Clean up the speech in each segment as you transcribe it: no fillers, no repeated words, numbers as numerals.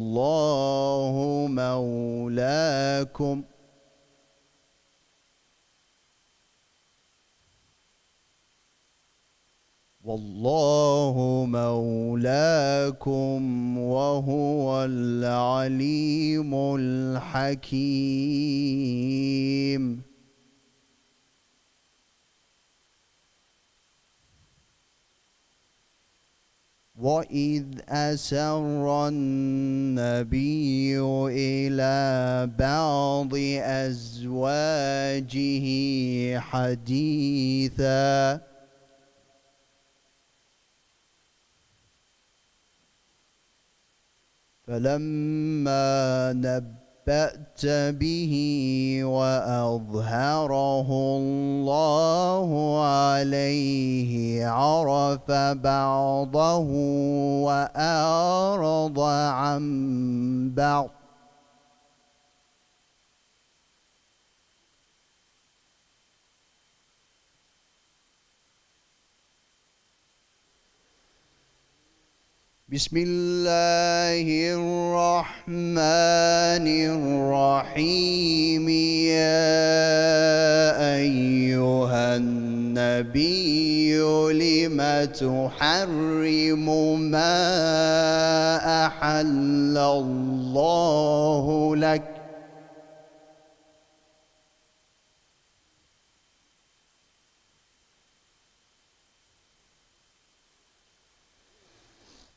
الله مولاكم والله مولاكم وهو العليم الحكيم. وإذ أسر النبي إلى بعض أزواجه حديثا فلما نبأت به وأظهره الله عليه عرف بعضه وأعرض عن بعض بسم الله الرحمن الرحيم. يا أيها النبي لم تحرم ما أحل الله لك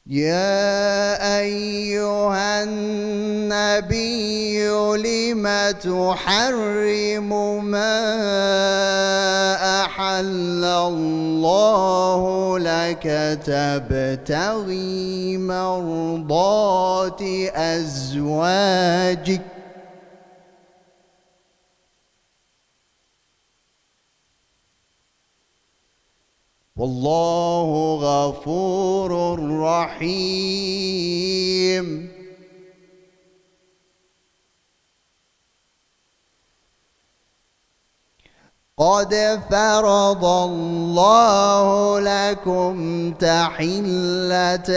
يا أيها النبي لم تحرم ما أحل الله لك تبتغي مرضات أزواجك والله غفور رحيم. قد فرض الله لكم تحلة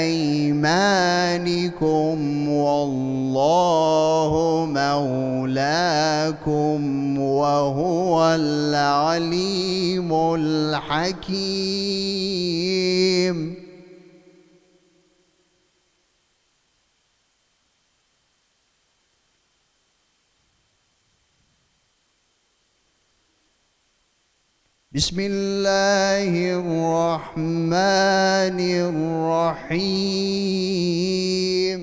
أيمانكم والله مولاكم وهو العليم الحكيم. بسم الله الرحمن الرحيم.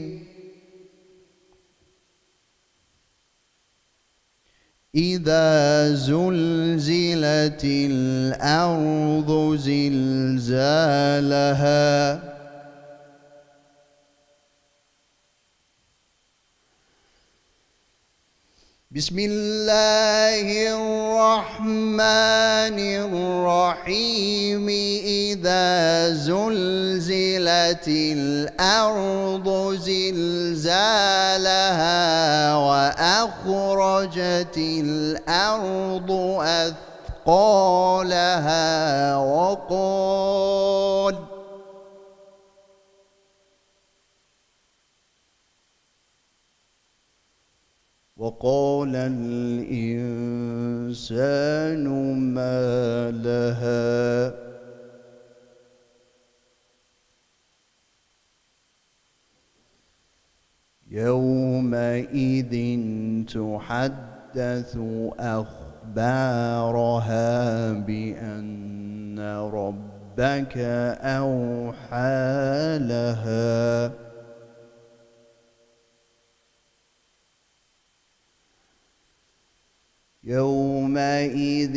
إذا زلزلت الأرض زلزالها بسم الله الرحمن الرحيم. إذا زلزلت الأرض زلزالها وأخرجت الأرض أثقالها وقال الإنسان ما لها يومئذ تحدث أخبارها بأن ربك أوحى لها يومئذ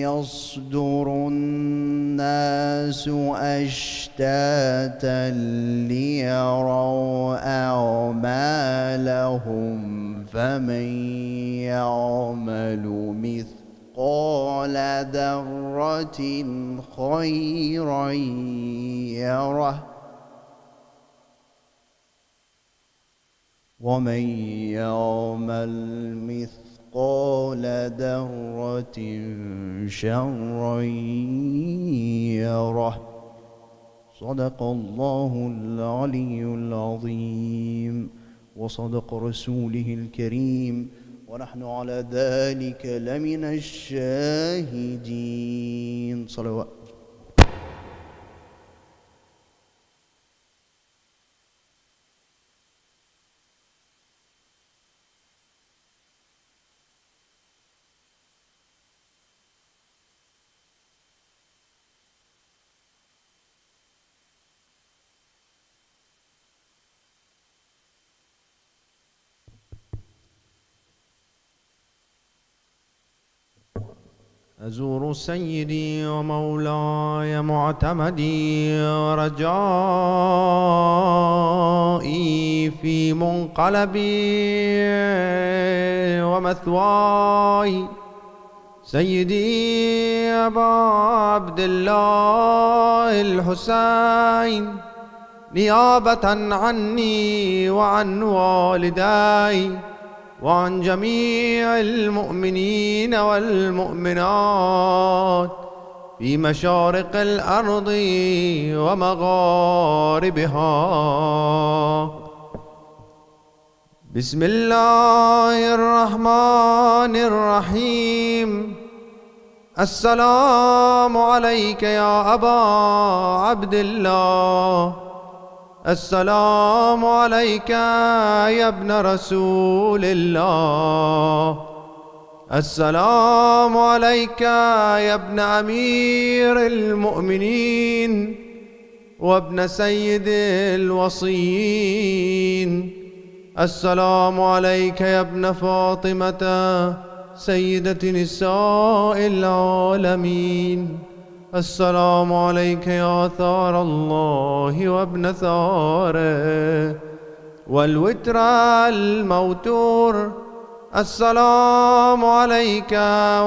يصدر الناس أشتاتا ليروا أعمالهم فمن يعمل مثقال ذرة خيرا يره ومن يعمل مثقال ذرة شرا يره. صدق الله العلي العظيم وصدق رسوله الكريم ونحن على ذلك لمن الشاهدين. صلوات. أزور سيدي ومولاي معتمدي ورجائي في منقلبي ومثواي سيدي أبا عبد الله الحسين نيابة عني وعن والداي وعن جميع المؤمنين والمؤمنات في مشارق الأرض ومغاربها. بسم الله الرحمن الرحيم. السلام عليك يا أبا عبد الله. السلام عليك يا ابن رسول الله. السلام عليك يا ابن أمير المؤمنين وابن سيد الوصيين. السلام عليك يا ابن فاطمة سيدة نساء العالمين. السلام عليك يا ثار الله وابن ثاره والوتر الموتور. السلام عليك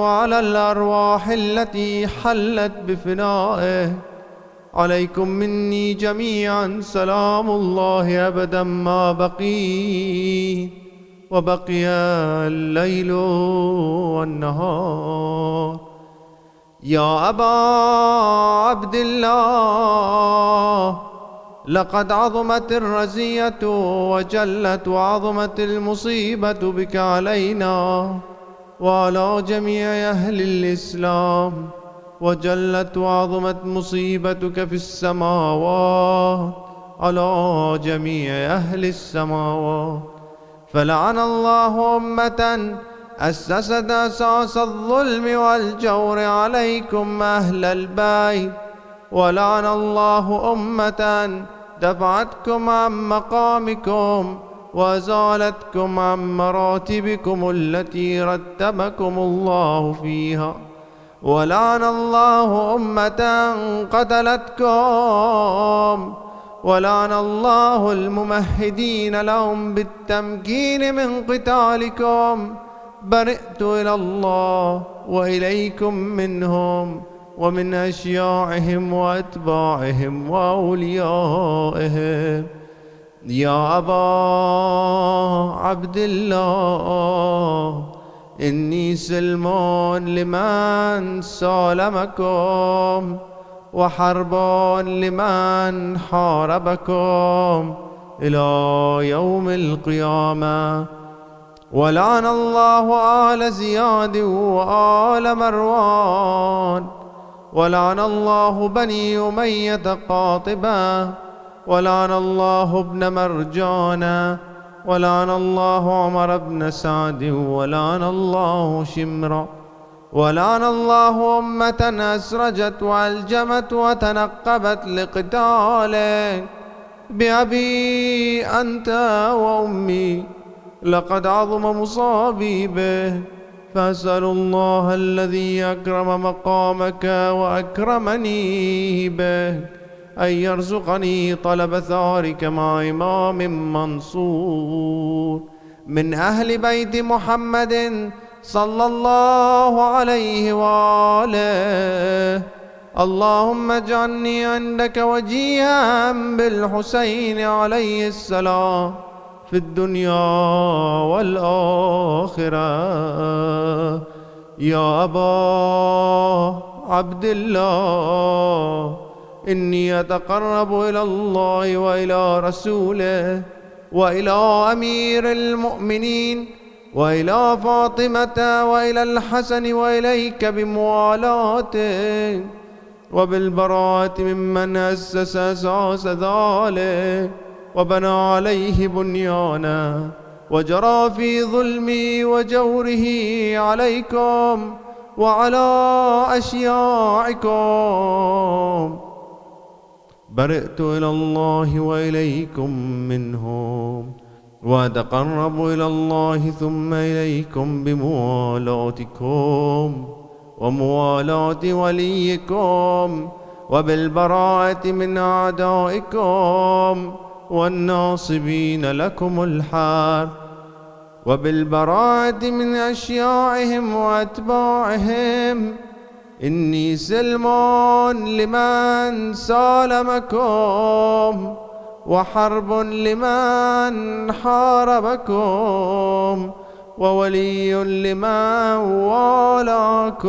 وعلى الأرواح التي حلت بفنائه. عليكم مني جميعا سلام الله أبدا ما بقي وبقي الليل والنهار. يا أبا عبد الله لقد عظمت الرزية وجلت وعظمت المصيبة بك علينا وعلى جميع أهل الإسلام، وجلت وعظمت مصيبتك في السماوات على جميع أهل السماوات. فلعن الله أمة أسست أساس الظلم والجور عليكم أهل البيت، ولعن الله أمة دفعتكم عن مقامكم وزالتكم عن مراتبكم التي رتبكم الله فيها. ولعن الله أمة قتلتكم، ولعن الله الممهدين لهم بالتمكين من قتالكم. برئت إلى الله وإليكم منهم ومن أشياعهم وأتباعهم وأوليائهم. يا أبا عبد الله إني سلم لمن سالمكم وحرب لمن حاربكم إلى يوم القيامة. ولعن الله آل زياد وآل مروان، ولعن الله بني أمية قاطبة، ولعن الله ابن مرجان، ولعن الله عمر بن سعد، ولعن الله شمرا، ولعن الله أمة أسرجت وألجمت وتنقبت لقتالك. بأبي أنت وأمي لقد عظم مصابي به، فأسأل الله الذي أكرم مقامك وأكرمني به أن يرزقني طلب ثارك مع إمام منصور من أهل بيت محمد صلى الله عليه وآله. اللهم اجعلني عندك وجيها بالحسين عليه السلام في الدنيا والآخرة. يا أبا عبد الله إني أتقرب إلى الله وإلى رسوله وإلى أمير المؤمنين وإلى فاطمة وإلى الحسن وإليك بموالاته وبالبراءة ممن أسس أساس ذلك وبنى عليه بنيانا وجرى في ظلمي وجوره عليكم وعلى أشياعكم. برئت إلى الله وإليكم منهم وأتقرب إلى الله ثم إليكم بموالاتكم وموالاة وليكم وبالبراءة من أعدائكم والناصبين لكم الحرب وبالبراءة من أشياعهم وأتباعهم. إني سلم لمن سالمكم وحرب لمن حاربكم وولي لمن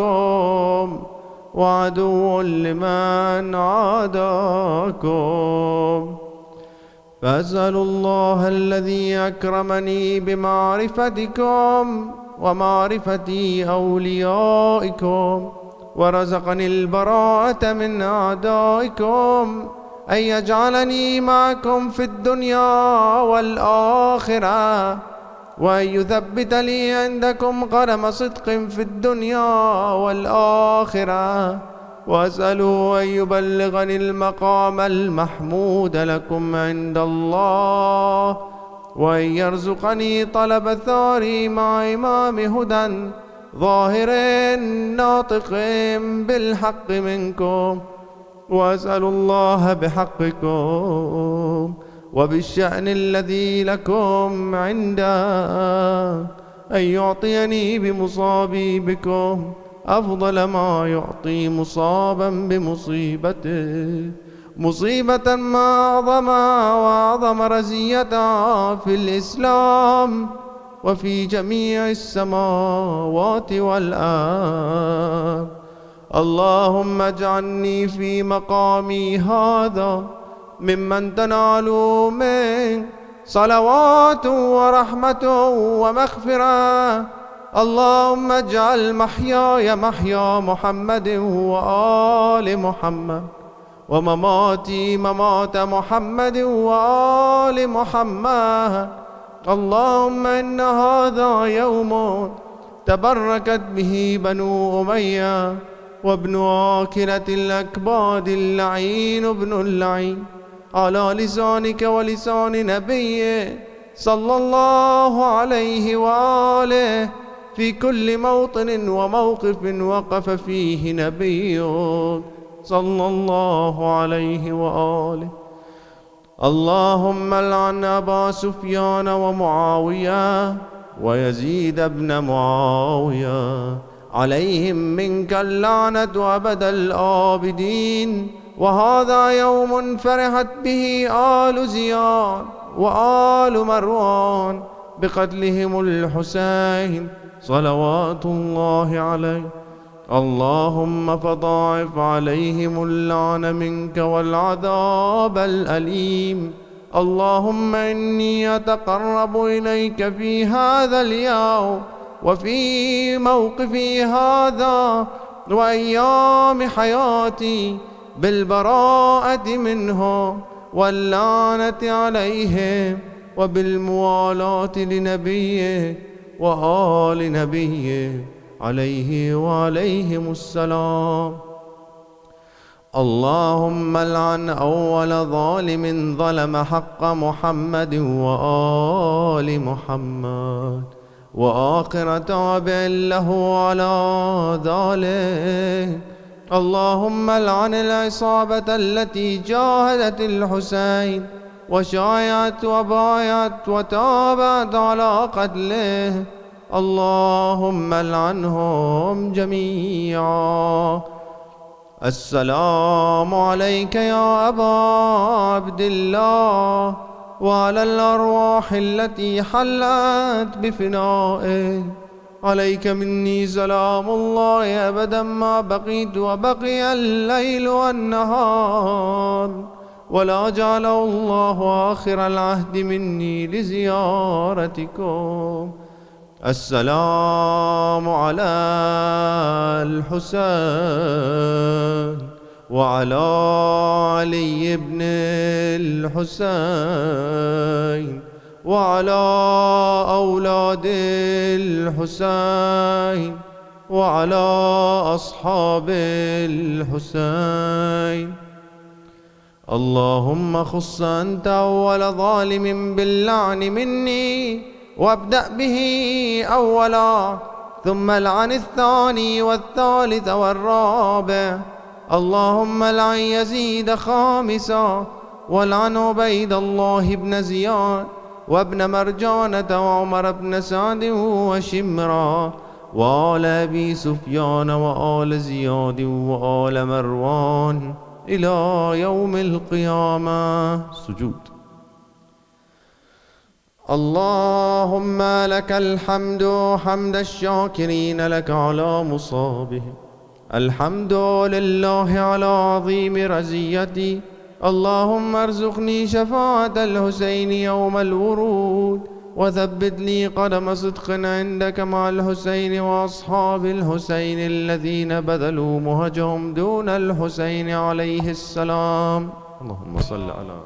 والاكم وعدو لمن عاداكم. فأسأل الله الذي أكرمني بمعرفتكم ومعرفة أوليائكم ورزقني البراءة من أعدائكم أن يجعلني معكم في الدنيا والآخرة وأن يثبت لي عندكم قدم صدق في الدنيا والآخرة. وأسأله أن يبلغني المقام المحمود لكم عند الله وأن يرزقني طلب ثاري مع إمام هدى ظاهر ناطق بالحق منكم. وأسأل الله بحقكم وبالشأن الذي لكم عنده أن يعطيني بمصابي بكم أفضل ما يعطي مصابا بمصيبته، مصيبة ما أعظمها وأعظم رزيتها في الإسلام وفي جميع السماوات والأرض. اللهم اجعلني في مقامي هذا ممن تنال منك صلوات ورحمة ومغفرة. اللهم اجعل محياي محيا محمد وآل محمد ومماتي ممات محمد وآل محمد. اللهم إن هذا يوم تبركت به بنو أمية وابن آكلة الأكباد اللعين ابن اللعين على لسانك ولسان نبيك صلى الله عليه وآله في كل موطن وموقف وقف فيه نبيك صلى الله عليه وآله. اللهم لعن أبا سفيان ومعاوية ويزيد بن معاوية عليهم منك اللعنة أبد الآبدين. وهذا يوم فرحت به آل زياد وآل مروان بقتلهم الحسين صلوات الله عليه. اللهم فضاعف عليهم اللعن منك والعذاب الأليم. اللهم إني أتقرب إليك في هذا اليوم وفي موقفي هذا وأيام حياتي بالبراءة منهم واللعنة عليهم وبالموالاة لنبيه وآل نبيه عليه وعليهم السلام. اللهم لعن أول ظالم ظلم حق محمد وآل محمد وآخر تابع له على ذلك. اللهم لعن العصابة التي جاهدت الحسين وشايعت وبايعت وتابعت على قتله. اللهم لعنهم جميعا. السلام عليك يا أبا عبد الله وعلى الأرواح التي حلت بفنائك. عليك مني سلام الله أبدا ما بقيت وبقي الليل والنهار، ولا جعله الله آخر العهد مني لزيارتكم. السلام على الحسين وعلى علي بن الحسين وعلى أولاد الحسين وعلى أصحاب الحسين. اللهم خص أنت أول ظالم باللعن مني، وابدأ به أولا، ثم العن الثاني والثالث والرابع. اللهم لعن يزيد خامسا، والعن عبيد الله بن زياد وابن مرجانة وعمر بن سعد وشمرا وآل أبي سفيان وآل زياد وآل مروان إلى يوم القيامة. سجود. اللهم لك الحمد حمد الشاكرين لك على مصابهم، الحمد لله على عظيم رزيتي. اللهم ارزقني شفاعة الحسين يوم الورود، وثبت لي قدم صدق عندك مع الحسين وأصحاب الحسين الذين بذلوا مهجهم دون الحسين عليه السلام. اللهم صل على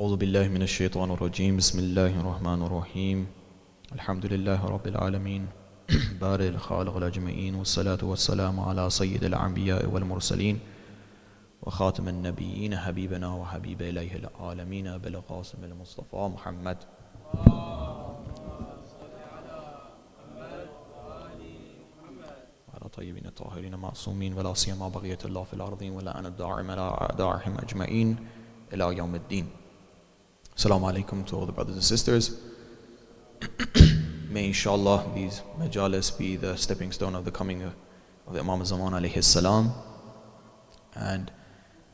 أعوذ بالله من الشيطان الرجيم بسم الله الرحمن الرحيم الحمد لله رب العالمين بارئ الخالق الأجمعين والصلاة والسلام على سيد الأنبياء والمرسلين وخاتم النبيين حبيبنا وحبيب إليه العالمين أبي القاسم المصطفى محمد وعلى طيبين الطاهرين معصومين ولا سيما بقية الله في الأرضين ولا أنا الداعم على أعدائهم أجمعين إلى يوم الدين. Assalamu alaikum to all the brothers and sisters. May inshallah these majalis be the stepping stone of the coming of the Imam Zaman alayhi salam, and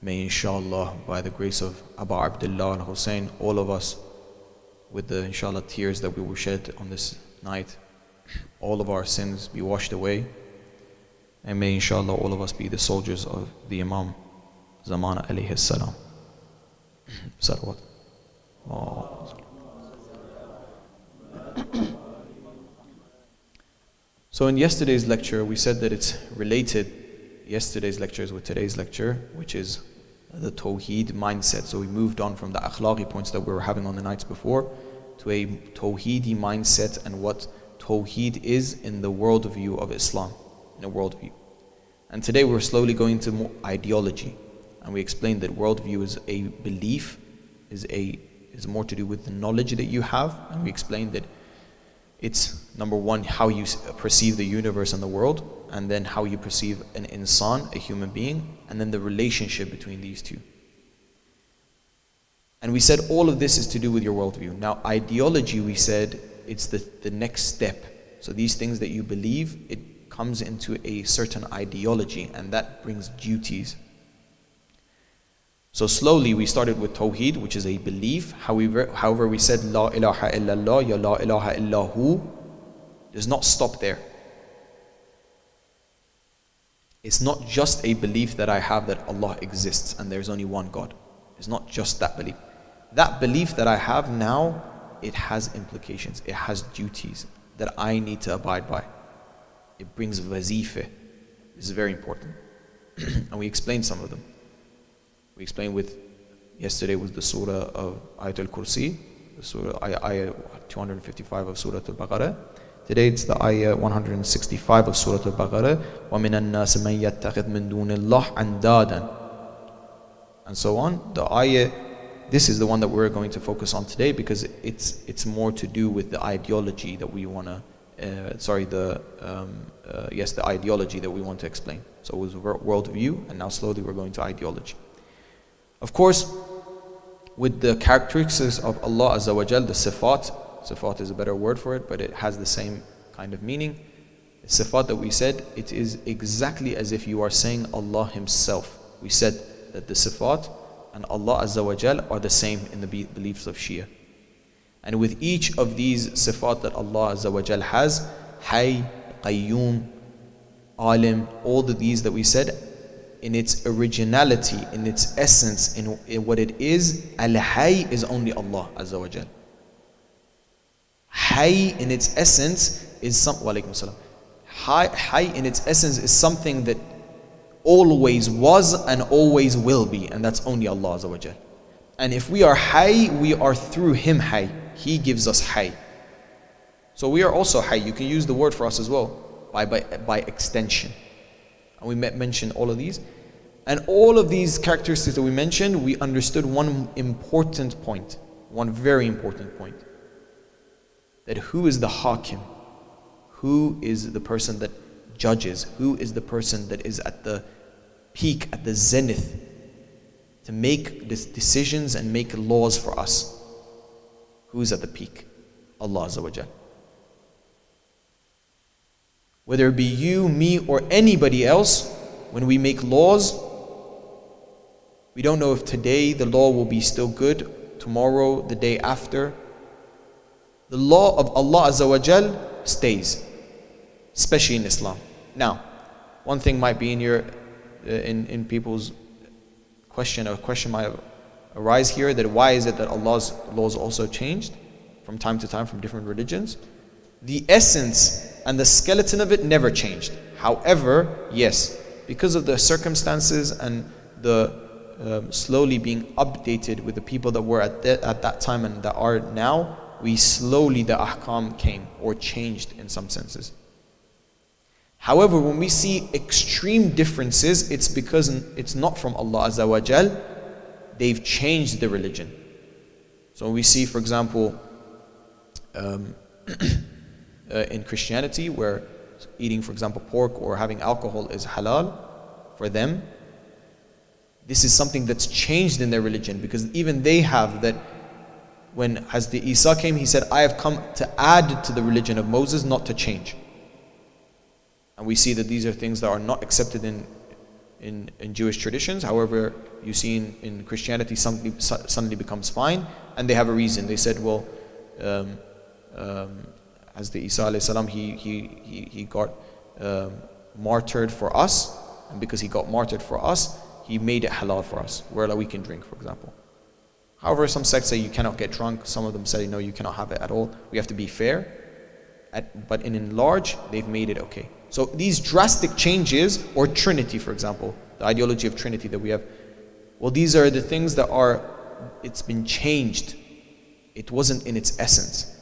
may inshallah by the grace of Abu Abdullah al-Hussein, all of us with the inshallah tears that we will shed on this night, all of our sins be washed away, and may inshallah all of us be the soldiers of the Imam Zaman alayhi salam. Salawat. So in yesterday's lecture we said that it's related, yesterday's lectures with today's lecture, which is the Tawheed mindset. So we moved on from the akhlaqi points that we were having on the nights before to a Tawheedi mindset and what Tawheed is in the worldview of Islam, in a worldview. And today we're slowly going to more ideology, and we explained that worldview is a belief, is more to do with the knowledge that you have, and we explained that it's number one how you perceive the universe and the world, and then how you perceive an insan, a human being, and then the relationship between these two. And we said all of this is to do with your worldview. Now ideology, we said it's the next step. So these things that you believe, it comes into a certain ideology, and that brings duties. So slowly we started with Tawheed, which is a belief. However, we said La ilaha illallah, ya la ilaha illahu does not stop there. It's not just a belief that I have that Allah exists and there's only one God. It's not just that belief. That belief that I have now, it has implications, it has duties that I need to abide by. It brings wazifah. This is very important. And we explained some of them. We explained yesterday was the surah of Ayatul Kursi, the surah, ayah 255 of Surah Al-Baqarah. Today it's the ayah 165 of Surah Al-Baqarah. وَمِنَ النَّاسِ مَنْ يَتَّخِذْ مِن دُونِ اللَّهِ أَنْدَادًا, and so on. The ayah, this is the one that we're going to focus on today because it's more to do with the ideology that we want to, the ideology that we want to explain. So it was worldview, and now slowly we're going to ideology. Of course, with the characteristics of Allah Azza wa Jal, the sifat is a better word for it, but it has the same kind of meaning. The sifat that we said, it is exactly as if you are saying Allah Himself. We said that the sifat and Allah Azza wa Jal are the same in the beliefs of Shia. And with each of these sifat that Allah Azza wa Jal has, Hay, Qayyum, Alim, all of these that we said, in its originality, in its essence, in what it is, Al-Hay is only Allah Azza wa Jal. Hay in its essence is Walaikum salam. Hay in its essence is something that always was and always will be, and that's only Allah Azza wa Jal. And if we are Hay, we are through Him Hay. He gives us Hay. So we are also Hay. You can use the word for us as well, by extension. And we mentioned all of these. And all of these characteristics that we mentioned, we understood one important point, one very important point. That who is the Hakim? Who is the person that judges? Who is the person that is at the peak, at the zenith, to make decisions and make laws for us? Who is at the peak? Allah Azza wa Jal. Whether it be you, me, or anybody else, when we make laws, we don't know if today the law will be still good, tomorrow, the day after. The law of Allah Azza wa Jal stays, especially in Islam. Now, one thing might be in people's question, a question might arise here, that why is it that Allah's laws also changed from time to time from different religions? The essence and the skeleton of it never changed. However, yes, because of the circumstances and the slowly being updated with the people that were at that time and that are now, the ahkam came or changed in some senses. However, when we see extreme differences, it's because it's not from Allah Azza wa Jal. They've changed the religion. So we see, for example, in Christianity, where eating, for example, pork or having alcohol is halal for them, this is something that's changed in their religion, because even they have that. When Hazrat Isa came, he said, I have come to add to the religion of Moses, not to change. And we see that these are things that are not accepted in Jewish traditions. However, you see in Christianity, suddenly becomes fine, and they have a reason. They said, well, as the Isa alayhi salam, he got martyred for us, and because he got martyred for us, he made it halal for us, where we can drink, for example. However, some sects say you cannot get drunk. Some of them say, no, you cannot have it at all. We have to be fair. But in large, they've made it okay. So these drastic changes, or Trinity, for example, the ideology of Trinity that we have, well, these are the things that it's been changed. It wasn't in its essence.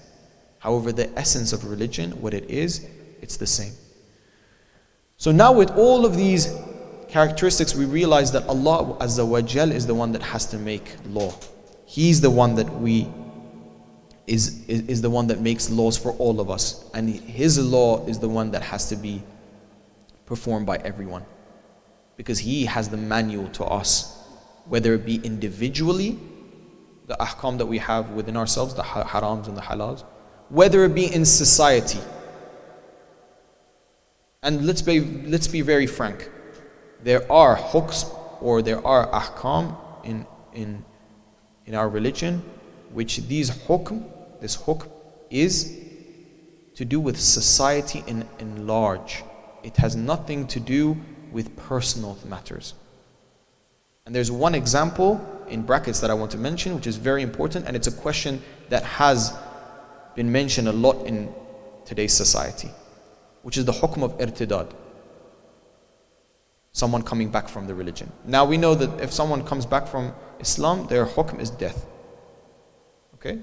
However, the essence of religion, what it is, it's the same. So now with all of these characteristics, we realize that Allah Azza wa Jal is the one that has to make law. He's the one that is the one that makes laws for all of us, and His law is the one that has to be performed by everyone, because He has the manual to us, whether it be individually, the ahkam that we have within ourselves, the harams and the halals, whether it be in society. And let's be very frank, there are hukms, or there are ahkam in our religion, which this hukm is to do with society in large. It has nothing to do with personal matters. And there's one example in brackets that I want to mention, which is very important, and it's a question that has been mentioned a lot in today's society, which is the hukm of irtidad. Someone coming back from the religion. Now we know that if someone comes back from Islam, their hukm is death. Okay?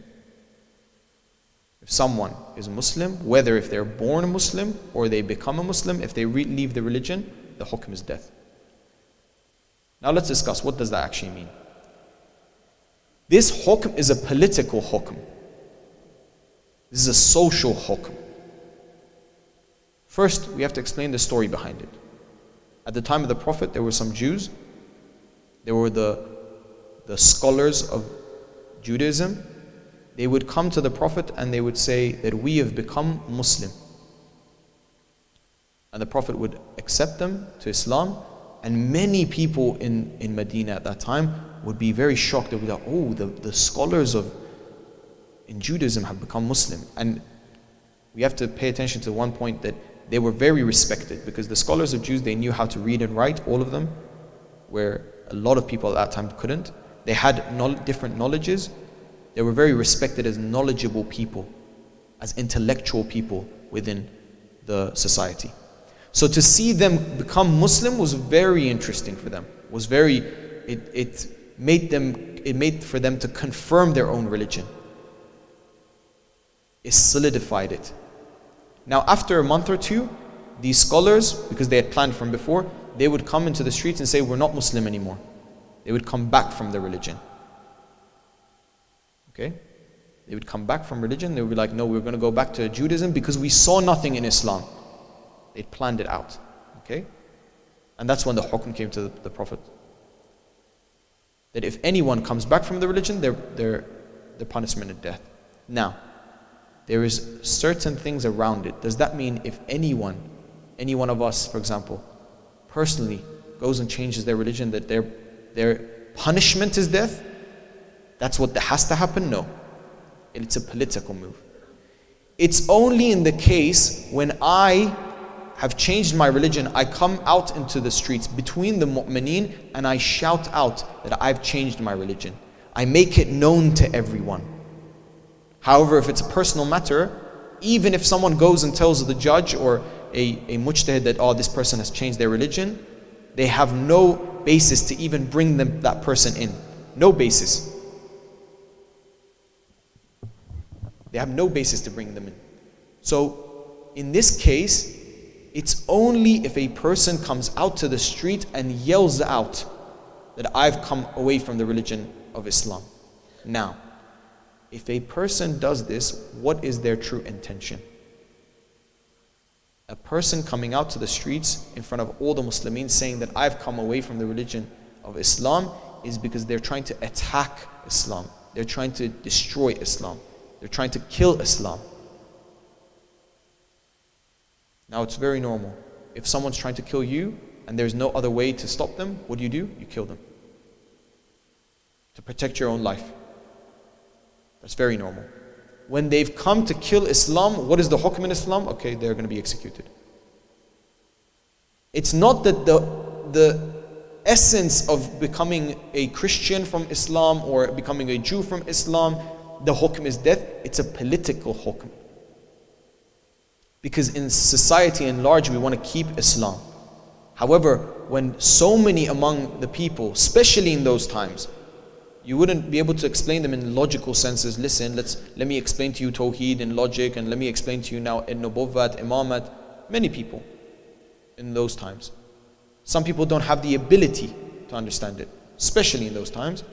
If someone is a Muslim, whether if they're born a Muslim or they become a Muslim, if they leave the religion, the hukm is death. Now let's discuss, what does that actually mean? This hukm is a political hukm. This is a social hukm. First, we have to explain the story behind it. At the time of the Prophet, there were some Jews. There were the scholars of Judaism. They would come to the Prophet and they would say that we have become Muslim. And the Prophet would accept them to Islam. And many people in Medina at that time would be very shocked. They would be like, oh, the scholars in Judaism have become Muslim. And we have to pay attention to one point, that they were very respected, because the scholars of Jews, they knew how to read and write, all of them, where a lot of people at that time couldn't. They had different knowledges. They were very respected as knowledgeable people, as intellectual people within the society. So to see them become Muslim was very interesting for them. It made for them to confirm their own religion. It solidified it. Now after a month or two, these scholars, because they had planned from before, they would come into the streets and say, we're not Muslim anymore. They would come back from the religion. Okay? They would come back from religion. They would be like, no, we're going to go back to Judaism because we saw nothing in Islam. They planned it out. Okay? And that's when the hukm came to the Prophet. That if anyone comes back from the religion, their punishment is death. Now, there is certain things around it. Does that mean if any one of us, for example, personally goes and changes their religion, that their punishment is death? That's what has to happen? No. It's a political move. It's only in the case when I have changed my religion, I come out into the streets between the mu'mineen and I shout out that I've changed my religion. I make it known to everyone. However, if it's a personal matter, even if someone goes and tells the judge or a mujtahid that, oh, this person has changed their religion, they have no basis to even bring that person in. No basis. They have no basis to bring them in. So, in this case, it's only if a person comes out to the street and yells out that I've come away from the religion of Islam. Now, if a person does this, what is their true intention? A person coming out to the streets in front of all the Muslims saying that I've come away from the religion of Islam is because they're trying to attack Islam. They're trying to destroy Islam. They're trying to kill Islam. Now it's very normal. If someone's trying to kill you and there's no other way to stop them, what do? You kill them. To protect your own life. That's very normal. When they've come to kill Islam, what is the hukm in Islam? Okay, they're going to be executed. It's not that the essence of becoming a Christian from Islam or becoming a Jew from Islam, the hukm is death. It's a political hukm. Because in society in large, we want to keep Islam. However, when so many among the people, especially in those times, you wouldn't be able to explain them in logical senses. Listen, let me explain to you Tawheed in logic, and let me explain to you now in Nubuwwat, Imamat. Many people in those times. Some people don't have the ability to understand it, especially in those times.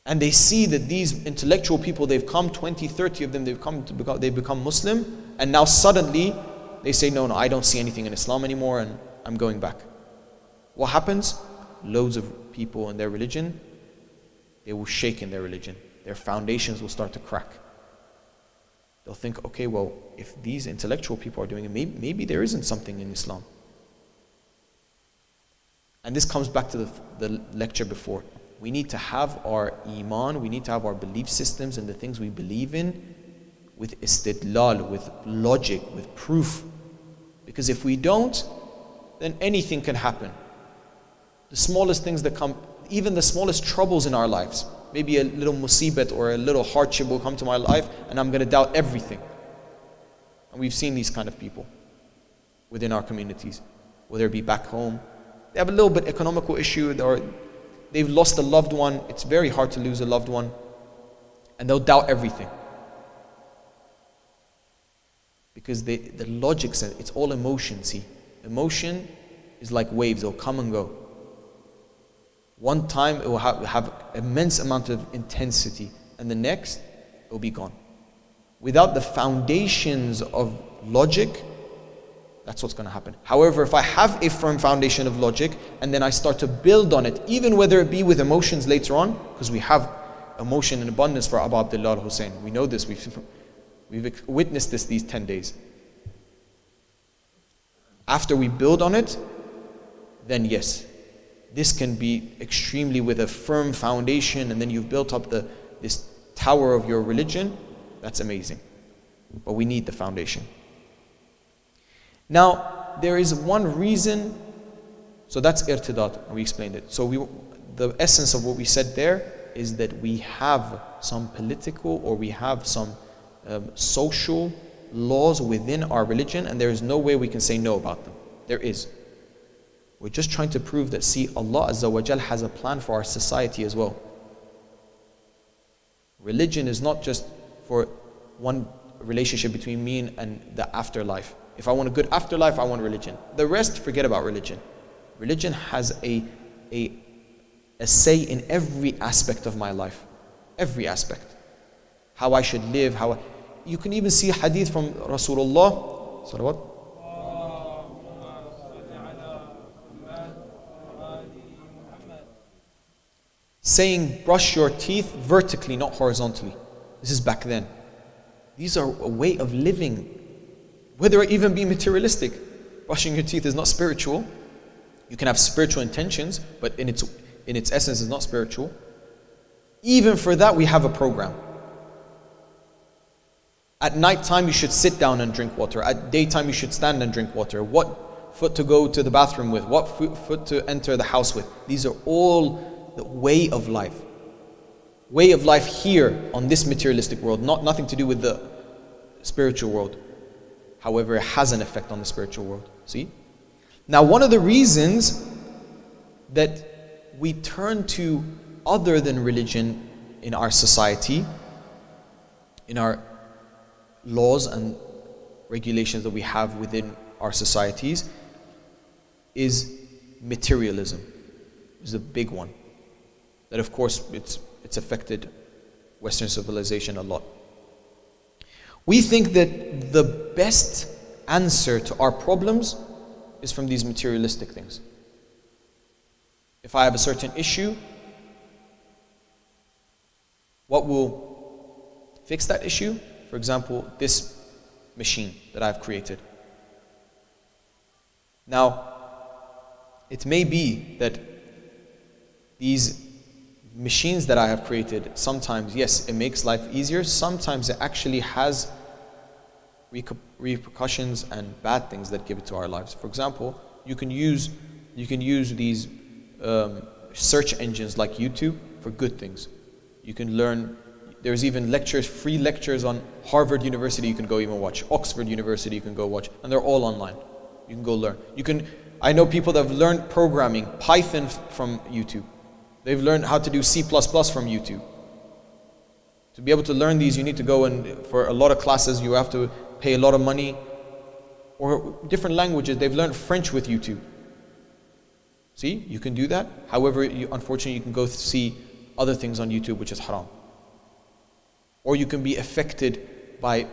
And they see that these intellectual people, they've come, 20, 30 of them, they've become Muslim, and now suddenly they say, no, I don't see anything in Islam anymore, and I'm going back. What happens? Loads of people in their religion, they will shake in their religion. Their foundations will start to crack. They'll think, okay, well, if these intellectual people are doing it, maybe there isn't something in Islam. And this comes back to the lecture before. We need to have our iman, we need to have our belief systems and the things we believe in with istidlal, with logic, with proof. Because if we don't, then anything can happen. The smallest things that come, even the smallest troubles in our lives, maybe a little musibet or a little hardship will come to my life and I'm going to doubt everything. And we've seen these kind of people within our communities, whether it be back home. They have a little bit economical issue, or they've lost a loved one. It's very hard to lose a loved one. And they'll doubt everything. Because the logic says, it's all emotion, see. Emotion is like waves, it'll come and go. One time it will have immense amount of intensity, and the next it will be gone. Without the foundations of logic, that's what's going to happen. However, if I have a firm foundation of logic and then I start to build on it, even whether it be with emotions later on, because we have emotion in abundance for Abu Abdullah al-Hussein. We know this, we've witnessed this these 10 days. After we build on it, then yes, this can be extremely with a firm foundation, and then you've built up this tower of your religion. That's amazing. But we need the foundation. Now, there is one reason, so that's irtidat, and we explained it. So the essence of what we said there is that we have some political or we have some social laws within our religion, and there is no way we can say no about them. There is. We're just trying to prove that, see, Allah Azza wa Jal has a plan for our society as well. Religion is not just for one relationship between me and the afterlife. If I want a good afterlife, I want religion. The rest, forget about religion. Religion has a say in every aspect of my life. Every aspect. How I should live, you can even see hadith from Rasulullah salawat, saying brush your teeth vertically, not horizontally. This is back then. These are a way of living. Whether it even be materialistic. Brushing your teeth is not spiritual. You can have spiritual intentions, but in its essence is not spiritual. Even for that we have a program. At night time you should sit down and drink water. At daytime you should stand and drink water. What foot to go to the bathroom with. What foot to enter the house with. These are all the way of life. Way of life here on this materialistic world. Nothing to do with the spiritual world. However, it has an effect on the spiritual world. See? Now, one of the reasons that we turn to other than religion in our society, in our laws and regulations that we have within our societies, is materialism. Is a big one. That of course it's affected Western civilization a lot. We think that the best answer to our problems is from these materialistic things. If I have a certain issue, what will fix that issue? For example, this machine that I've created. Now, it may be that these machines that I have created, sometimes, yes, it makes life easier. Sometimes it actually has repercussions and bad things that give it to our lives. For example, you can use these search engines like YouTube for good things. You can learn. There's even lectures, free lectures on Harvard University you can go even watch. Oxford University you can go watch, and they're all online. You can go learn. I know people that have learned programming, Python from YouTube. They've learned how to do C++ from YouTube. To be able to learn these, you need to go, and for a lot of classes you have to pay a lot of money. Or different languages, they've learned French with YouTube. See, you can do that. However, unfortunately you can go see other things on YouTube which is haram. Or you can be affected by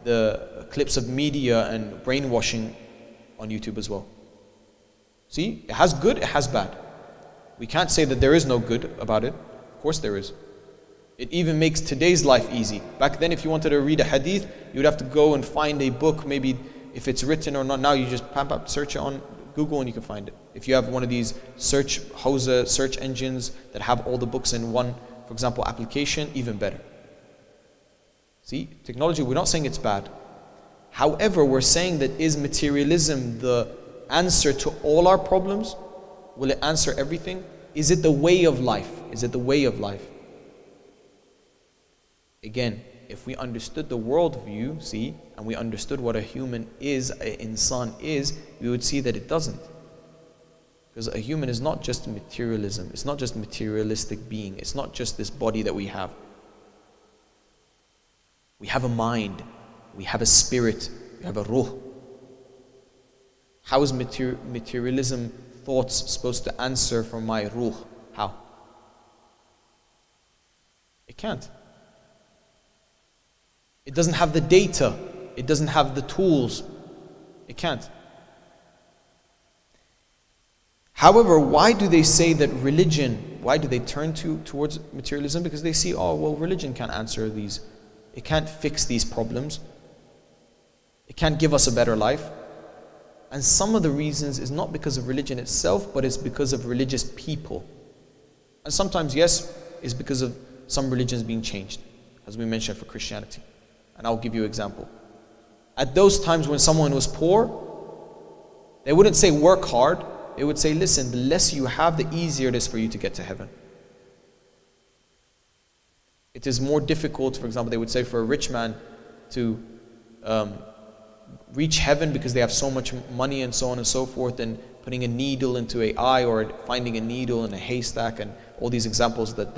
the clips of media and brainwashing on YouTube as well. See, it has good, it has bad. We can't say that there is no good about it. Of course there is. It even makes today's life easy. Back then, if you wanted to read a hadith, you would have to go and find a book, maybe if it's written or not. Now you just search it on Google and you can find it. If you have one of these search engines that have all the books in one, for example, application, even better. See, technology, we're not saying it's bad. However, we're saying that is materialism the answer to all our problems? Will it answer everything? Is it the way of life? Is it the way of life? Again, if we understood the worldview, see, and we understood what a human is, an insan is, we would see that it doesn't. Because a human is not just materialism. It's not just materialistic being. It's not just this body that we have. We have a mind. We have a spirit. We have a ruh. How is materialism thoughts supposed to answer for my ruh? How? It can't. It doesn't have the data. It doesn't have the tools. It can't. However, why do they say that religion, why do they turn towards materialism? Because they see, oh, well, religion can't answer these. It can't fix these problems. It can't give us a better life. And some of the reasons is not because of religion itself, but it's because of religious people. And sometimes, yes, it's because of some religions being changed, as we mentioned for Christianity. And I'll give you an example. At those times when someone was poor, they wouldn't say work hard. They would say, listen, the less you have, the easier it is for you to get to heaven. It is more difficult, for example, they would say for a rich man to reach heaven because they have so much money and so on and so forth, and putting a needle into an eye or finding a needle in a haystack and all these examples that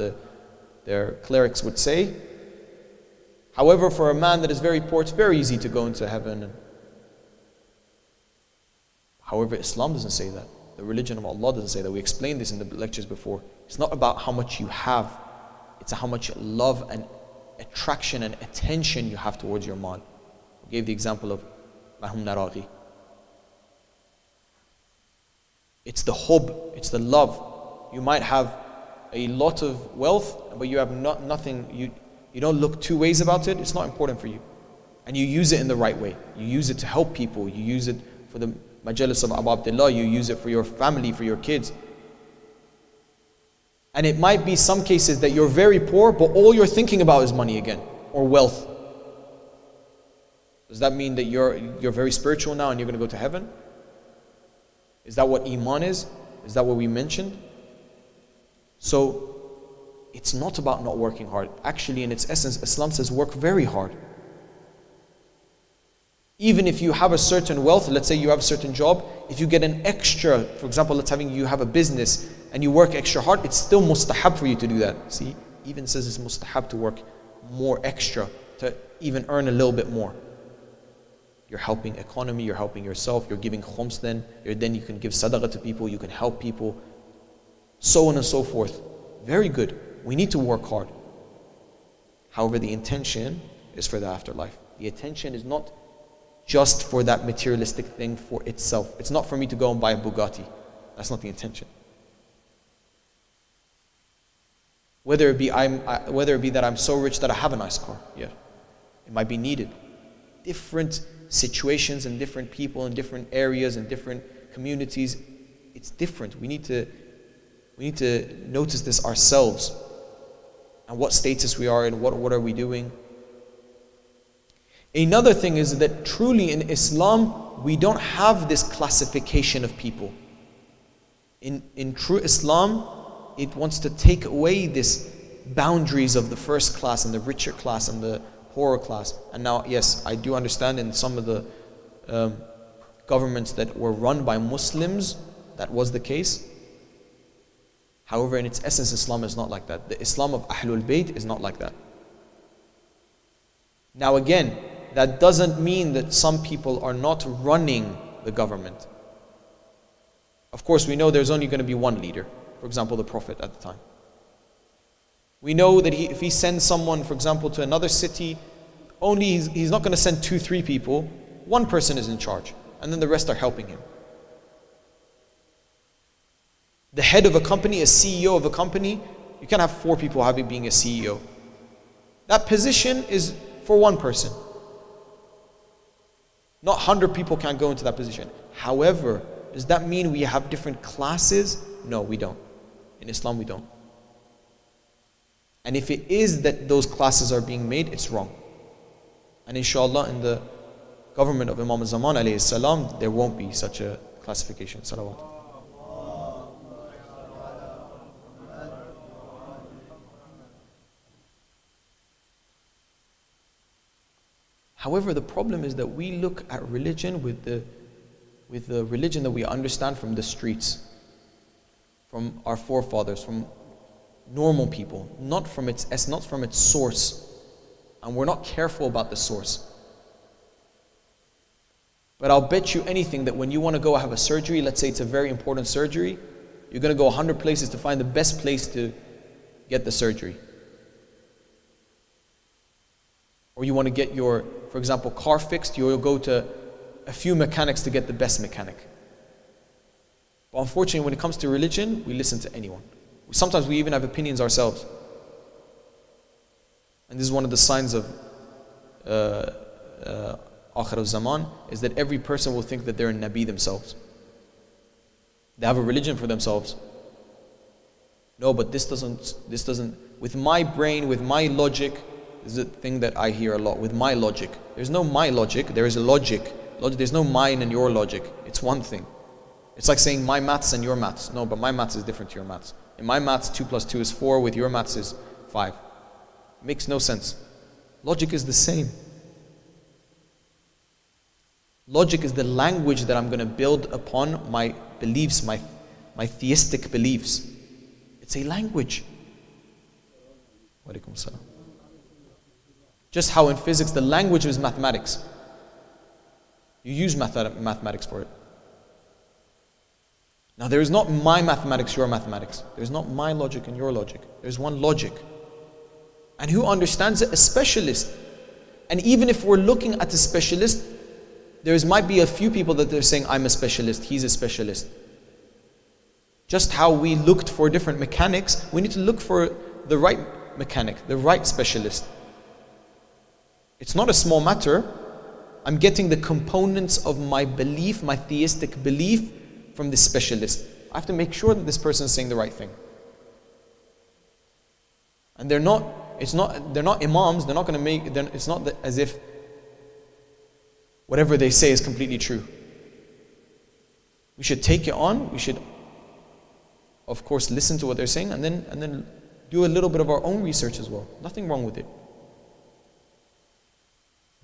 their clerics would say. However, for a man that is very poor, it's very easy to go into heaven. However, Islam doesn't say that. The religion of Allah doesn't say that. We explained this in the lectures before. It's not about how much you have. It's how much love and attraction and attention you have towards your mal. We gave the example of Mahum Naraghi. It's the hub, it's the love. You might have a lot of wealth, but you have nothing, you don't look two ways about it. It's not important for you. And you use it in the right way. You use it to help people. You use it for the majalis of Abu Abdullah. You use it for your family, for your kids. And it might be some cases that you're very poor, but all you're thinking about is money again, or wealth. Does that mean that you're very spiritual now and you're going to go to heaven? Is that what Iman is? Is that what we mentioned? So, it's not about not working hard. Actually, in its essence, Islam says work very hard. Even if you have a certain wealth, let's say you have a certain job, if you get an extra, for example, you have a business and you work extra hard, it's still mustahab for you to do that. See, even says it's mustahab to work more extra, to even earn a little bit more. You're helping economy, you're helping yourself, you're giving khums then you can give sadaqah to people, you can help people, so on and so forth. Very good. We need to work hard. However, the intention is for the afterlife. The intention is not just for that materialistic thing for itself. It's not for me to go and buy a Bugatti. That's not the intention. Whether it be that I'm so rich that I have a nice car, yeah, it might be needed. Different situations and different people in different areas and different communities, it's different. We need to notice this ourselves and what status we are in, what are we doing. Another thing is that truly in Islam, we don't have this classification of people. In true Islam, it wants to take away this boundaries of the first class and the richer class and the poorer class. And now, yes, I do understand in some of the governments that were run by Muslims, that was the case. However, in its essence, Islam is not like that. The Islam of Ahlul Bayt is not like that. Now again, that doesn't mean that some people are not running the government. Of course, we know there's only going to be one leader. For example, the Prophet at the time. We know that if he sends someone, for example, to another city, he's not going to send 2-3 people. One person is in charge, and then the rest are helping him. The head of a company, a CEO of a company, you can't have 4 people being a CEO. That position is for one person. Not 100 people can go into that position. However, does that mean we have different classes? No, we don't. In Islam, we don't. And if it is that those classes are being made, it's wrong. And inshallah, in the government of Imam Zaman alayhi salam, there won't be such a classification. Salawat. However, the problem is that we look at religion with the religion that we understand from the streets, from our forefathers, from normal people, not from its source. And we're not careful about the source. But I'll bet you anything that when you want to go have a surgery, let's say it's a very important surgery, you're going to go 100 places to find the best place to get the surgery. Or you want to get your, for example, car fixed, you'll go to a few mechanics to get the best mechanic. But unfortunately, when it comes to religion, we listen to anyone. Sometimes we even have opinions ourselves. And this is one of the signs of Akhir al-Zaman, is that every person will think that they're a Nabi themselves. They have a religion for themselves. No, but this doesn't, with my brain, with my logic, this is a thing that I hear a lot, with my logic. There's no my logic, there is a logic. There's no mine and your logic. It's one thing. It's like saying my maths and your maths. No, but my maths is different to your maths. In my maths, 2 + 2 is 4, with your maths is 5. Makes no sense. Logic is the same. Logic is the language that I'm going to build upon my beliefs, my theistic beliefs. It's a language. Wa alaikum salam. Just how in physics the language is mathematics. You use mathematics for it. Now there is not my mathematics, your mathematics. There is not my logic and your logic. There is one logic. And who understands it? A specialist. And even if we're looking at a specialist, there might be a few people that they're saying, I'm a specialist, he's a specialist. Just how we looked for different mechanics, we need to look for the right mechanic, the right specialist. It's not a small matter. I'm getting the components of my belief, my theistic belief, from this specialist. I have to make sure that this person is saying the right thing. And they're not imams, they're not going to make, it's not as if whatever they say is completely true. We should take it on, we should of course listen to what they're saying and then do a little bit of our own research as well. Nothing wrong with it.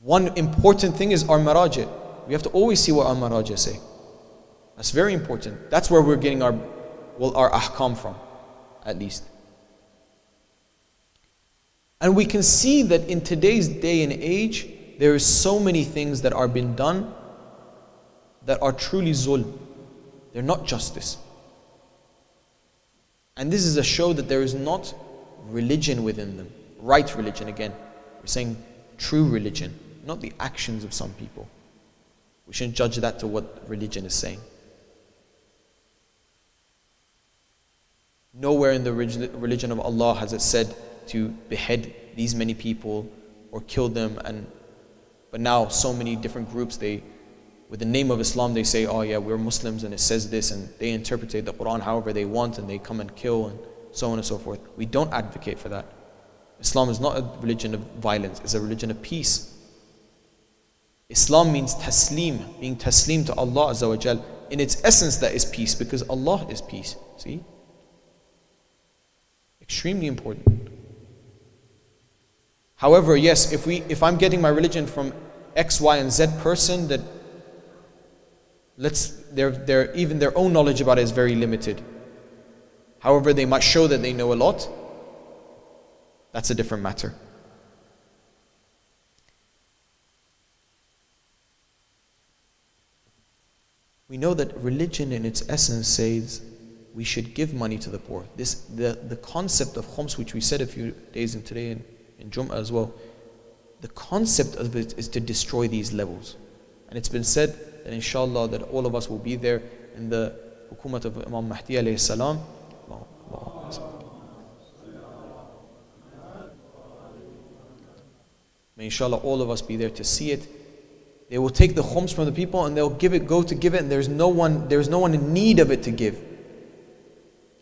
One important thing is our maraji. We have to always see what our maraji say. That's very important. That's where we're getting our our ahkam from, at least. And we can see that in today's day and age, there are so many things that are being done that are truly zulm. They're not justice. And this is a show that there is not religion within them. Right religion, again. We're saying true religion, not the actions of some people. We shouldn't judge that to what religion is saying. Nowhere in the religion of Allah has it said to behead these many people or kill them. But now so many different groups, with the name of Islam, they say, oh yeah, we're Muslims and it says this, and they interpret the Quran however they want and they come and kill and so on and so forth. We don't advocate for that. Islam is not a religion of violence, it's a religion of peace. Islam means taslim, being taslim to Allah Azza wa Jal. In its essence, that is peace, because Allah is peace. See? Extremely important. However, yes, if I'm getting my religion from X, Y, and Z person, that even their own knowledge about it is very limited. However, they might show that they know a lot. That's a different matter. We know that religion in its essence says we should give money to the poor. The concept of khums, which we said a few days in today in Jum'ah as well, the concept of it is to destroy these levels. And it's been said that inshallah that all of us will be there in the hukumat of Imam Mahdi alayhi salam. May inshallah all of us be there to see it. They will take the khums from the people and they'll go to give it, and there's no one in need of it to give.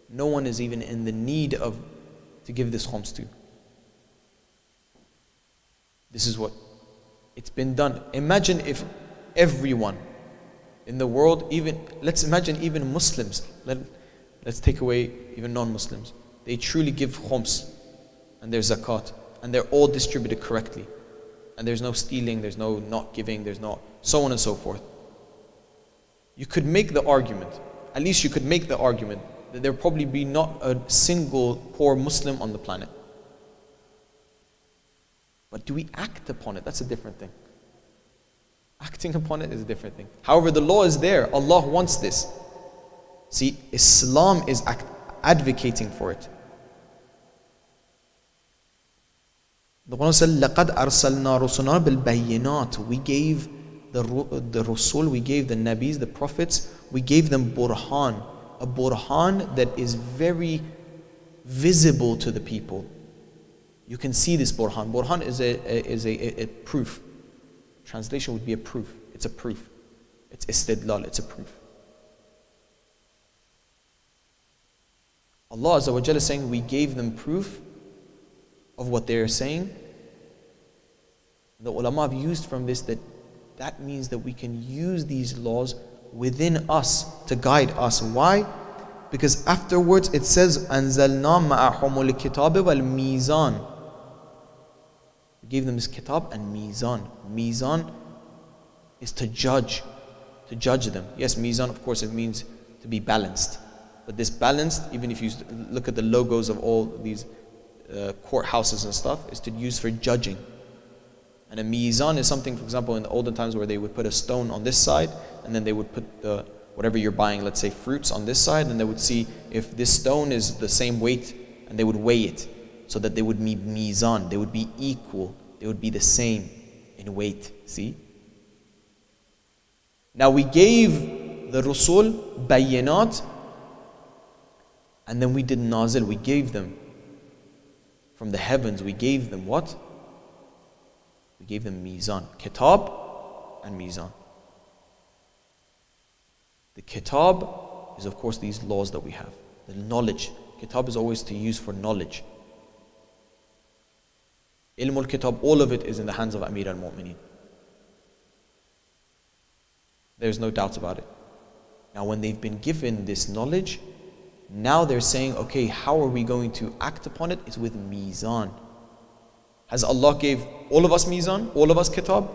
No one is even in the need to give this khums to. This is what it's been done. Imagine if everyone in the world, let's imagine even Muslims, let's take away even non-Muslims, they truly give khums and their zakat, and they're all distributed correctly. And there's no stealing, there's no not giving, there's no so on and so forth. You could make the argument, at least you could make the argument, that there probably be not a single poor Muslim on the planet. But do we act upon it? That's a different thing. Acting upon it is a different thing. However, the law is there. Allah wants this. See, Islam is advocating for it. The Quran said, لَقَدْ أَرْسَلْنَا رُسُلَنَا بِالْبَيِّنَاتِ. We gave the Rasul, we gave the Nabis, the Prophets, we gave them burhan. A burhan that is very visible to the people. You can see this burhan. Burhan is a proof. Translation would be a proof. It's a proof. It's istidlal, it's a proof. Allah Azza wa Jalla is saying we gave them proof of what they are saying. The ulama have used from this that means that we can use these laws within us to guide us. Why? Because afterwards it says أَنزَلْنَا مَعَهُمُ الْكِتَابِ وَالْمِيزَانِ. We gave them this kitab and mizan. Mizan is to judge them. Yes, mizan, of course, it means to be balanced. But this balanced, even if you look at the logos of all these courthouses and stuff, is to use for judging. And a mizan is something, for example, in the olden times where they would put a stone on this side, and then they would put whatever you're buying, let's say fruits, on this side, and they would see if this stone is the same weight, and they would weigh it, so that they would be mizan, they would be equal, they would be the same in weight. See? Now we gave the Rasul bayinat, and then we did nazil, we gave them from the heavens, we gave them what? We gave them mizan, kitab and mizan. The kitab is of course these laws that we have, the knowledge. Kitab is always to use for knowledge. Ilmul kitab, all of it is in the hands of Amir al-Mu'mineen. There's no doubt about it. Now when they've been given this knowledge, now they're saying, okay, how are we going to act upon it? It's with mizan. Has Allah gave all of us mizan? All of us kitab?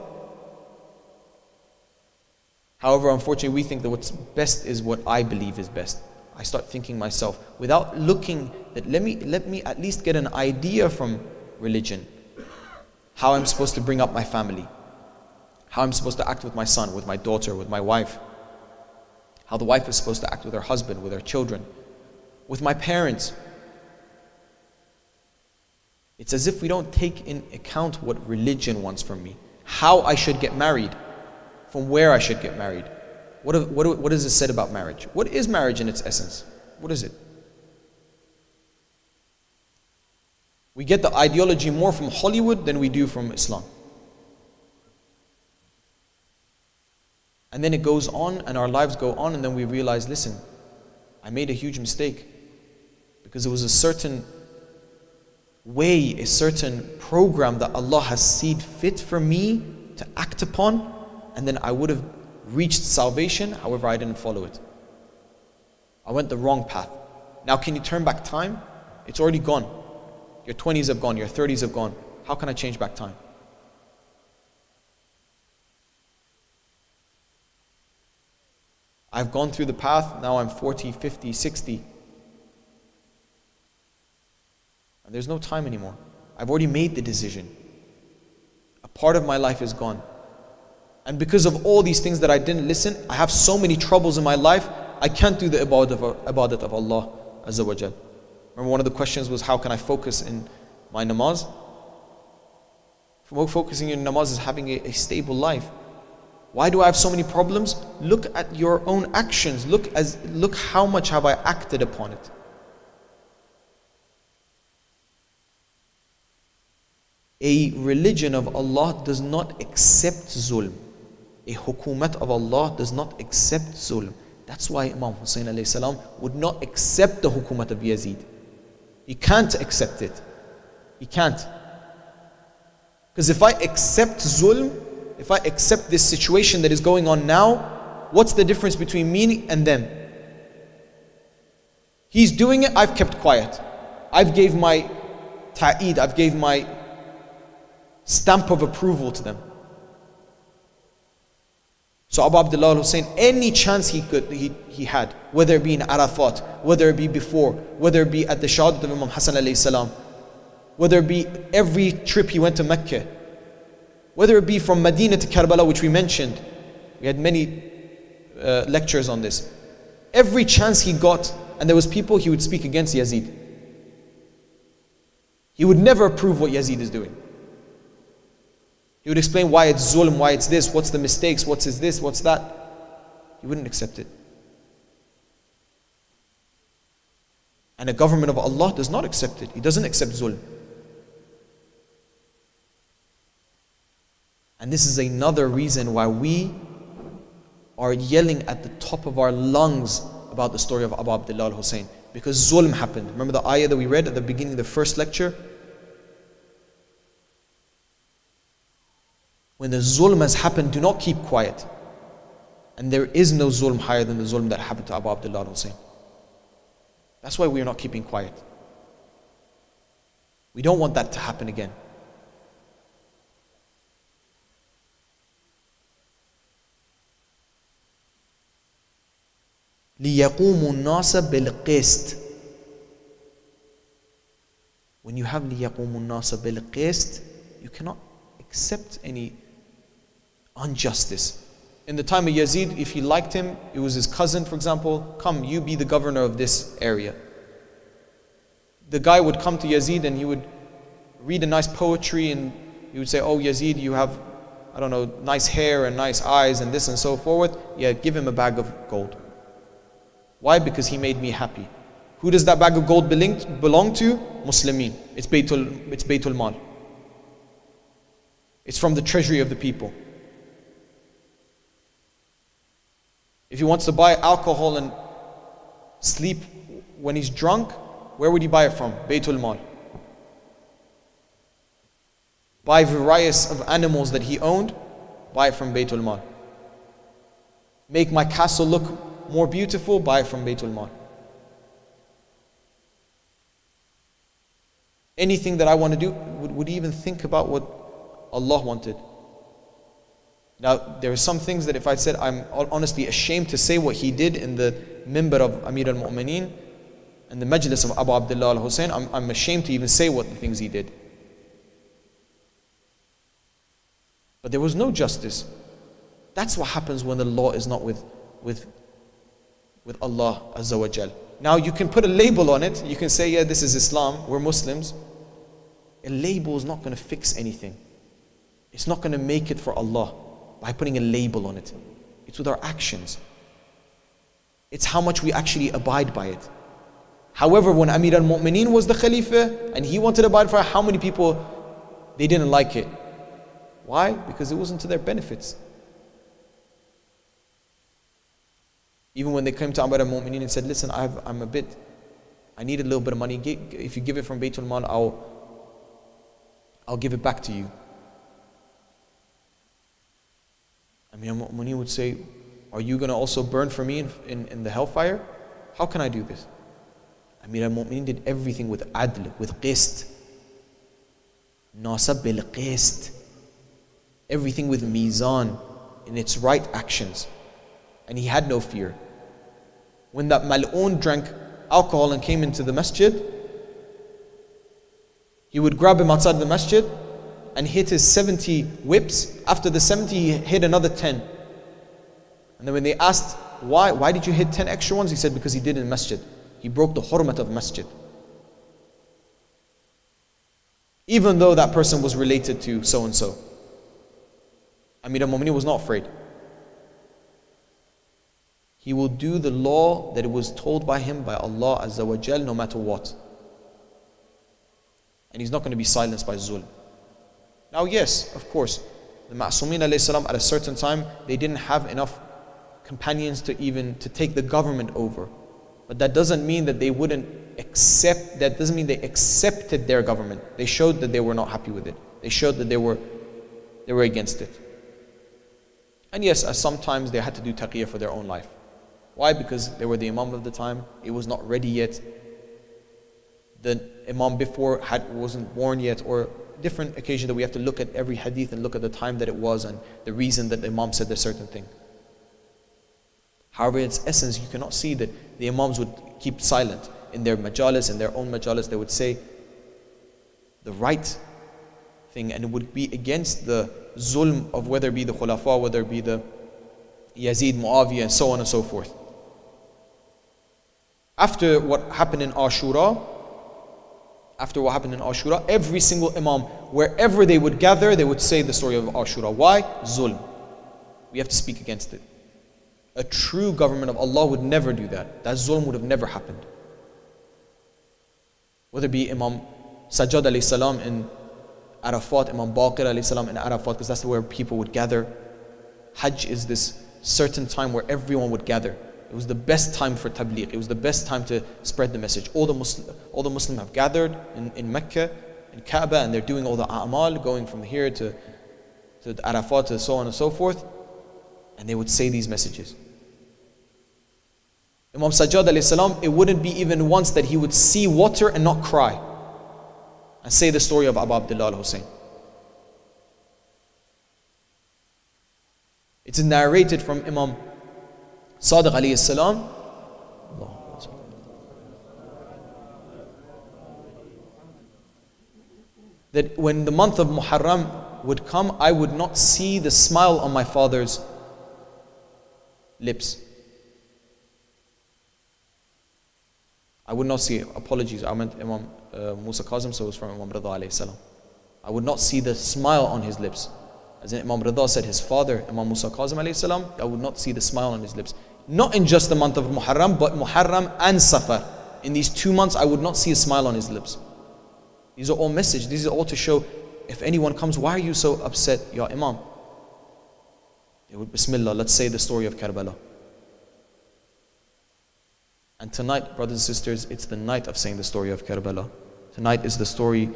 However, unfortunately, we think that what's best is what I believe is best. I start thinking myself, without looking that let me at least get an idea from religion. How I'm supposed to bring up my family. How I'm supposed to act with my son, with my daughter, with my wife. How the wife is supposed to act with her husband, with her children, with my parents. It's as if we don't take in account what religion wants from me. How I should get married. From where I should get married. What is it said about marriage? What is marriage in its essence? What is it? We get the ideology more from Hollywood than we do from Islam. And then it goes on and our lives go on, and then we realize, listen, I made a huge mistake. Because it was a certain way, a certain program that Allah has seen fit for me to act upon, and then I would have reached salvation, however I didn't follow it. I went the wrong path. Now can you turn back time? It's already gone. Your 20s have gone, your 30s have gone. How can I change back time? I've gone through the path, now I'm 40, 50, 60. And there's no time anymore. I've already made the decision. A part of my life is gone. And because of all these things that I didn't listen, I have so many troubles in my life, I can't do the ibadat of Allah Azza wa Jal. Remember, one of the questions was, how can I focus in my namaz? Focusing in namaz is having a stable life. Why do I have so many problems? Look at your own actions. Look how much have I acted upon it. A religion of Allah does not accept zulm. A hukumat of Allah does not accept zulm. That's why Imam Hussein alayhi salam would not accept the hukumat of Yazid. He can't accept it. He can't. Because if I accept zulm, if I accept this situation that is going on now, what's the difference between me and them? He's doing it, I've kept quiet. I've gave my ta'eed, I've gave my stamp of approval to them. So Abu Abdullah al-Hussein, any chance he had, whether it be in Arafat, whether it be before, whether it be at the Shahadat of Imam Hassan alayhi salam, whether it be every trip he went to Mecca, whether it be from Medina to Karbala, which we mentioned, we had many lectures on this. Every chance he got, and there was people, he would speak against Yazid. He would never approve what Yazid is doing. He would explain why it's zulm, why it's this, what's the mistakes, what's this, what's that. He wouldn't accept it. And a government of Allah does not accept it. He doesn't accept zulm. And this is another reason why we are yelling at the top of our lungs about the story of Abu Abdullah al-Hussein. Because zulm happened. Remember the ayah that we read at the beginning of the first lecture? When the zulm has happened, do not keep quiet. And there is no zulm higher than the zulm that happened to Abu Abdullah al-Hussein. That's why we are not keeping quiet. We don't want that to happen again. لِيَقُومُ النَّاسَ بِالْقِسْطِ. When you have لِيَقُومُ النَّاسَ بِالْقِسْطِ, you cannot accept any injustice. In the time of Yazid, if he liked him, it was his cousin, for example, come, you be the governor of this area. The guy would come to Yazid and he would read a nice poetry and he would say, oh Yazid, you have, I don't know, nice hair and nice eyes and this and so forth. Yeah, give him a bag of gold. Why? Because he made me happy. Who does that bag of gold belong to? Muslimin. It's Baytul Mal. It's from the treasury of the people. If he wants to buy alcohol and sleep when he's drunk, where would he buy it from? Baytul Mal. Buy various of animals that he owned, buy it from Baytul Mal. Make my castle look more beautiful, buy it from Baytul Mal. Anything that I want to do, would he even think about what Allah wanted? Now, there are some things that if I said, I'm honestly ashamed to say what he did in the mimbar of Amir al-Mu'mineen and the majlis of Abu Abdullah al-Hussein, I'm ashamed to even say what the things he did. But there was no justice. That's what happens when the law is not with Allah Azza wa Jal. Now you can put a label on it. You can say, yeah, this is Islam, we're Muslims. A label is not going to fix anything. It's not going to make it for Allah by putting a label on it. It's with our actions. It's how much we actually abide by it. However, when Amir al-Mu'mineen was the Khalifa and he wanted to abide by it, how many people, they didn't like it? Why? Because it wasn't to their benefits. Even when they came to Amir al-Mu'mineen and said, listen, I need a little bit of money. If you give it from Baytul Mal, I'll give it back to you. Amir al-Mu'mineen would say, are you going to also burn for me in the hellfire? How can I do this? Amir al-Mu'mineen did everything with adl, with qist. Nasab bil qist. Everything with mizan, in its right actions. And he had no fear. When that mal'oon drank alcohol and came into the masjid, he would grab him outside the masjid and hit his 70 whips. After the 70, he hit another 10. And then when they asked, why did you hit 10 extra ones? He said, because he did in masjid. He broke the hurmat of masjid. Even though that person was related to so-and-so. Amir al-Mu'mineen was not afraid. He will do the law that it was told by him, by Allah Azza wa Jal, no matter what. And he's not going to be silenced by zulm. Now yes, of course, the Ma'sumin alayhi salam at a certain time, they didn't have enough companions to take the government over. But that doesn't mean that they wouldn't accept, that doesn't mean they accepted their government. They showed that they were not happy with it. They showed that they were against it. And yes, sometimes they had to do taqiyya for their own life. Why? Because they were the Imam of the time. It was not ready yet. The Imam before wasn't born yet, or different occasion that we have to look at every hadith and look at the time that it was and the reason that the Imam said a certain thing. However, in its essence, you cannot see that the Imams would keep silent. In their majalis, in their own majalis, they would say the right thing, and it would be against the zulm of whether it be the Khulafa, whether it be the Yazid, Muawiyah, and so on and so forth. After what happened in Ashura, every single Imam, wherever they would gather, they would say the story of Ashura. Why? Zulm. We have to speak against it. A true government of Allah would never do that. That zulm would have never happened. Whether it be Imam Sajjad alayhi salam in Arafat, Imam Baqir alayhi salam in Arafat, because that's where people would gather. Hajj is this certain time where everyone would gather. It was the best time for tabligh. It was the best time to spread the message. All the Muslims have gathered in Mecca, in Kaaba, and they're doing all the a'mal, going from here to Arafat, to so on and so forth. And they would say these messages. Imam Sajjad alayhi salam, it wouldn't be even once that he would see water and not cry and say the story of Abu Abdullah al-Hussein. It's narrated from Imam Sadiq alayhi salam. That when the month of Muharram would come, I would not see the smile on my father's lips. I would not see, apologies, I meant Imam Musa Kazim, so it was from Imam Rida alayhi salam. I would not see the smile on his lips. As Imam Rida said, his father, Imam Musa Kazim alayhi salam, I would not see the smile on his lips. Not in just the month of Muharram, but Muharram and Safar. In these 2 months, I would not see a smile on his lips. These are all messages. These are all to show, if anyone comes, why are you so upset, Ya Imam? They would, Bismillah, let's say the story of Karbala. And tonight, brothers and sisters, it's the night of saying the story of Karbala. Tonight is the story.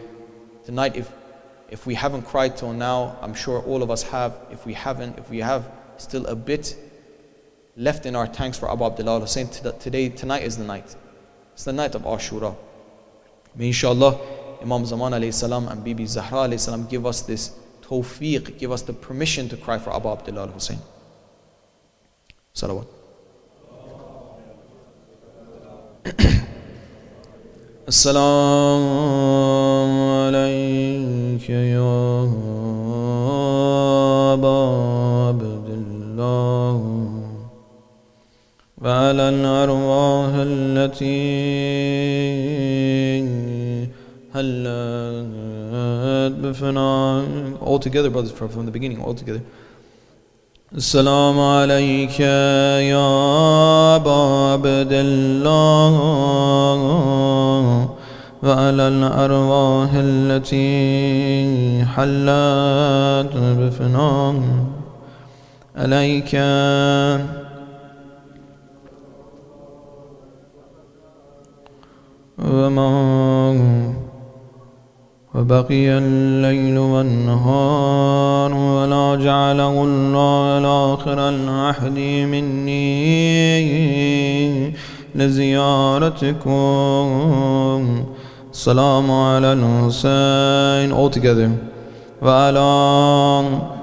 Tonight, if we haven't cried till now, I'm sure all of us have. If we have still a bit left in our tanks for Abu Abdullah al-Hussein, tonight is the night. It's the night of Ashura. May inshallah, Imam Zaman alayhi salam and Bibi Zahra alayhi salam give us this tawfiq, give us the permission to cry for Abu Abdullah al-Hussein. Salawat. Assalamu alayka ya Abu Abdullah wa ala al-arwah allati hallat bifana. All together, brothers, from the beginning, all together. Assalamu alayka ya Abu Abdullah wa ala al-arwah allati hallat bifana alayka وبقي الليل والنهار ولا جعله الله الآخر العهد مني لزيارتكم. السلام على الحسين. All together. وعلى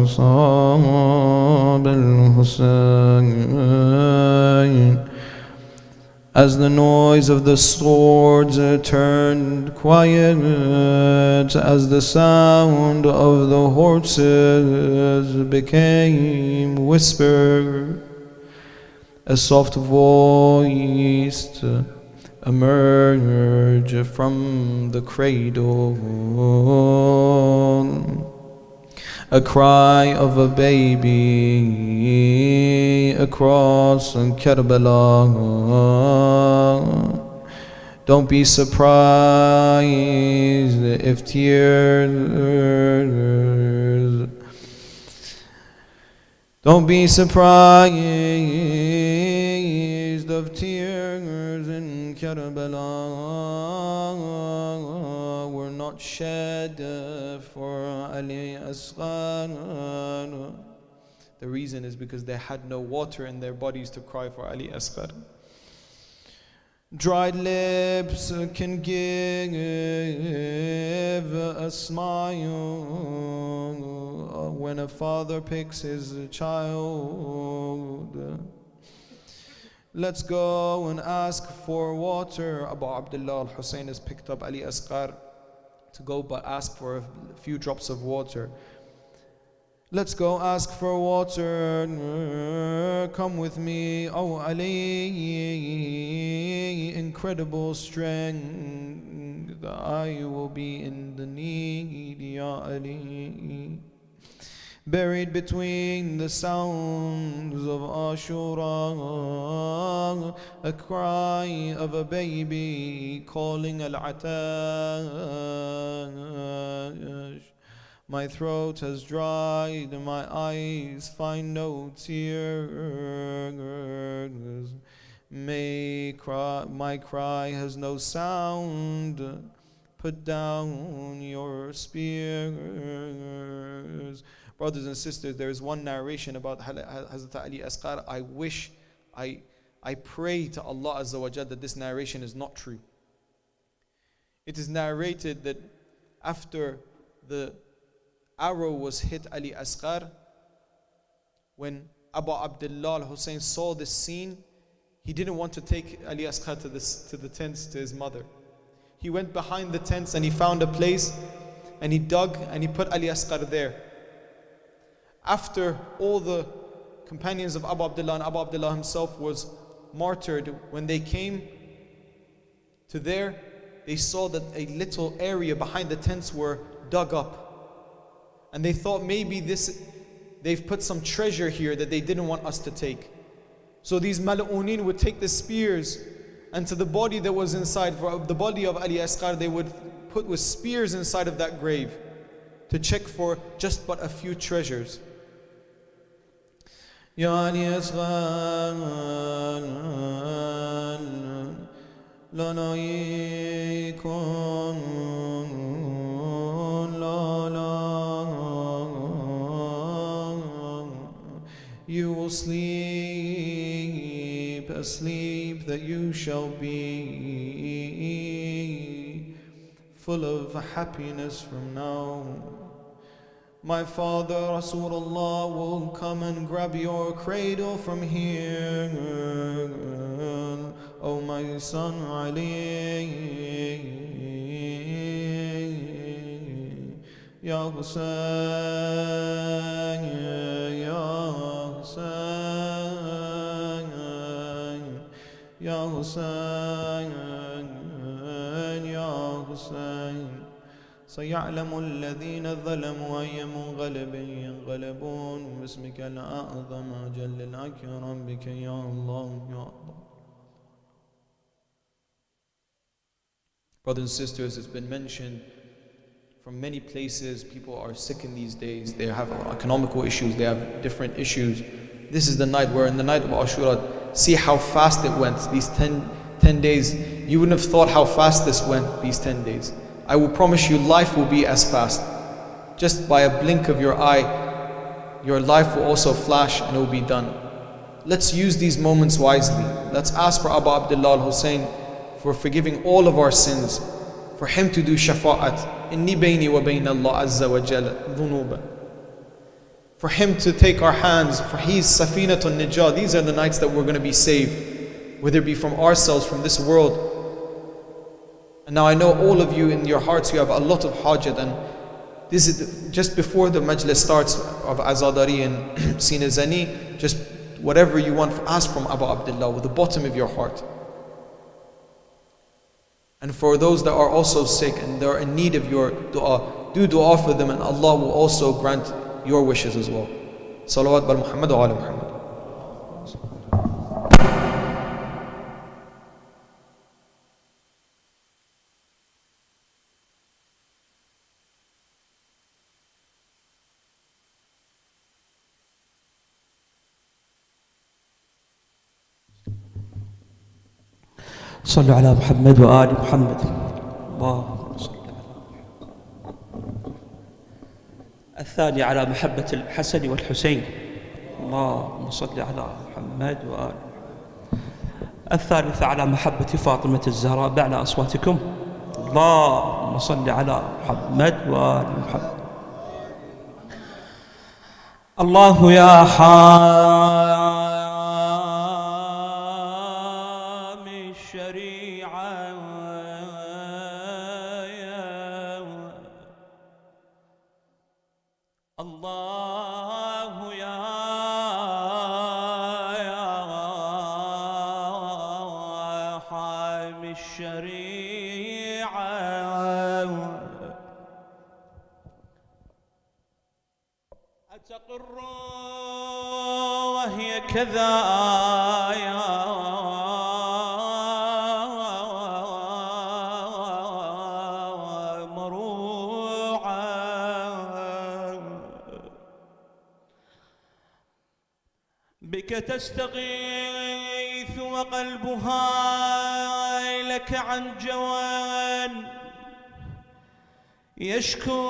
صاب الحسين. As the noise of the swords turned quiet, as the sound of the horses became whisper, a soft voice emerged from the cradle. A cry of a baby across Karbala. Don't be surprised if tears. Don't be surprised of tears in Karbala were not shed for Ali Asghar. The reason is because they had no water in their bodies to cry for Ali Asghar. Dried lips can give a smile when a father picks his child. Let's go and ask for water. Abu Abdullah al-Hussein has picked up Ali Asghar to go but ask for a few drops of water. Let's go ask for water. Come with me, oh Ali. Incredible strength. I will be in the need, Ya Ali. Buried between the sounds of Ashura, a cry of a baby calling Al-Atash. My throat has dried, my eyes find no tears. My cry has no sound. Put down your spears. Brothers and sisters, there is one narration about Hazrat Ali Asghar. I pray to Allah Azza wa Jal that this narration is not true. It is narrated that after the arrow was hit Ali Asghar, when Abu Abdullah al-Hussein saw this scene, he didn't want to take Ali Asghar to the tents to his mother. He went behind the tents and he found a place and he dug and he put Ali Asghar there. After all the companions of Abu Abdullah and Abu Abdullah himself was martyred, when they came to there, they saw that a little area behind the tents were dug up. And they thought maybe they've put some treasure here that they didn't want us to take. So these mal'unin would take the spears, and to the body that was inside, for the body of Ali Asghar, they would put with spears inside of that grave to check for just but a few treasures. Ya Ali Asghar, you will sleep asleep, that you shall be full of happiness from now. My father Rasulullah will come and grab your cradle from here. Oh my son Ali, Ya Hussein, Ya Hussein, Ya Hussein, Ya Hussein. سيعلم الذين ظلموا أي منقلب ينقلبون باسمك الأعظم أجل الأكرم بك يا الله يا الله. Brothers and sisters, it's been mentioned from many places, people are sick in these days, they have economical issues, they have different issues. This is the night, we're in the night of Ashura. See how fast it went, these 10 days. You wouldn't have thought how fast this went, these 10 days. I will promise you life will be as fast. Just by a blink of your eye, your life will also flash and it will be done. Let's use these moments wisely. Let's ask for Abu Abdullah al-Hussein for forgiving all of our sins, for him to do shafa'at. Inni bayni wa bayna Allah azza wa jalla dhunuba. For him to take our hands, for he's safinatun najah. These are the nights that we're going to be saved, whether it be from ourselves, from this world. And now I know all of you in your hearts, you have a lot of hajat, and this is just before the majlis starts of Azadari and Sina Zani, just whatever you want, ask from Abu Abdullah with the bottom of your heart. And for those that are also sick and they are in need of your dua, do dua for them and Allah will also grant your wishes as well. Salawat bal Muhammad wa ala Muhammad. صلوا على محمد وآل محمد. اللهم صل على الثاني على محبة الحسن والحسين. اللهم صل على محمد وآل. الثالث على محبة فاطمة الزهراء بأعلى أصواتكم. اللهم صل على محمد وآل محمد. الله يا حامي الشريعة الله يا حامي الشريعة أتقر وهي كذا يا مروعة بك تستغيث وقلبها لك عن جوان يشكو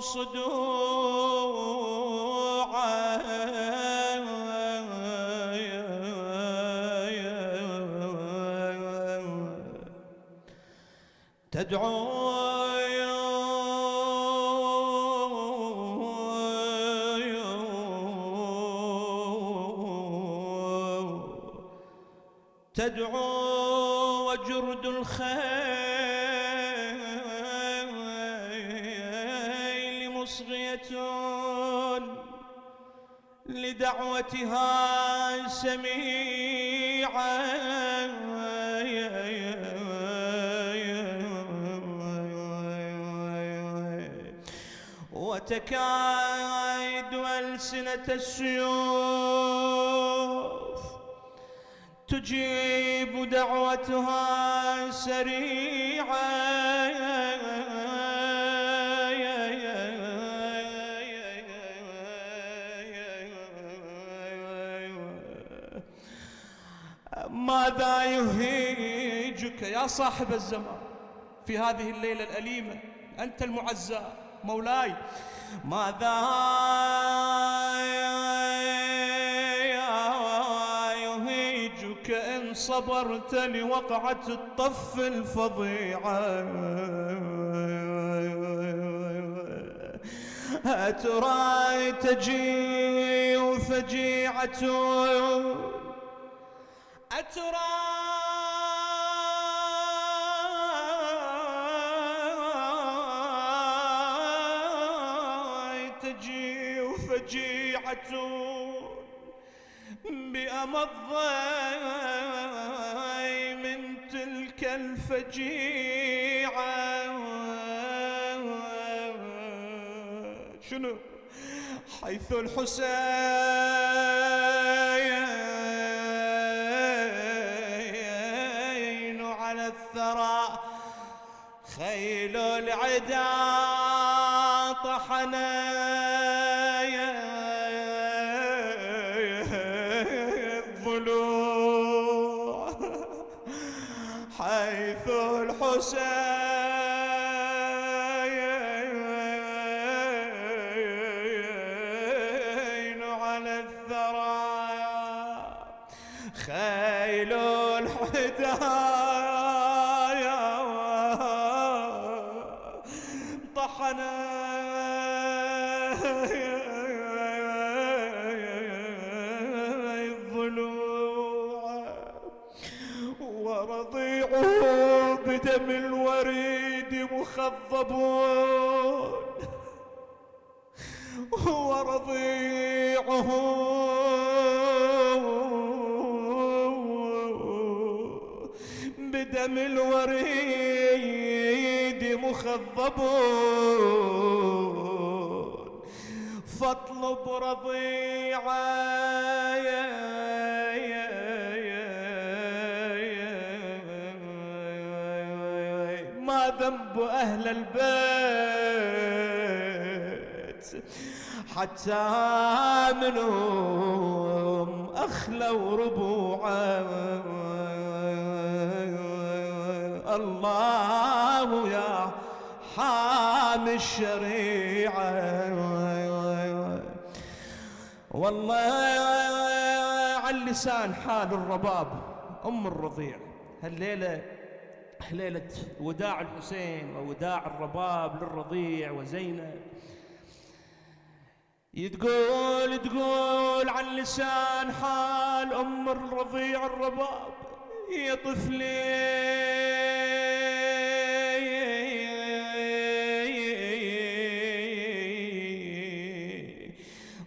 صدوعا تدعو وجرد الخيل مصغية لدعوتها سميعا وتكاد ألسنة السيوف تجيب دعوتها سريعا ماذا يهيجك يا صاحب الزمان في هذه الليلة الأليمة؟ أنت المعزى مولاي. ماذا أريجك إن صبرت لوقعة الطف الفظيعة. أترى تجيء فجيعة، أترى تجيء فجيعة بأمضي من تلك الفجيعة. شنو؟ حيث الحسين على الثرى خيل العدا طحنا الضلوع. حيث الحسين على الثرى خيل الحدايا طحنا الضلوع. ورضيعه بدم الوريد مخضبون، ورضيعه بدم الوريد مخضبون. فاطلب رضيعا ما ذنب أهل البيت حتى منهم أخلوا ربوعا. الله يا حامي الشريعة. والله على اللسان حال الرباب أم الرضيع هالليلة، ليلة وداع الحسين ووداع الرباب للرضيع وزينب. تقول عن لسان حال أم الرضيع الرباب: يا طفلي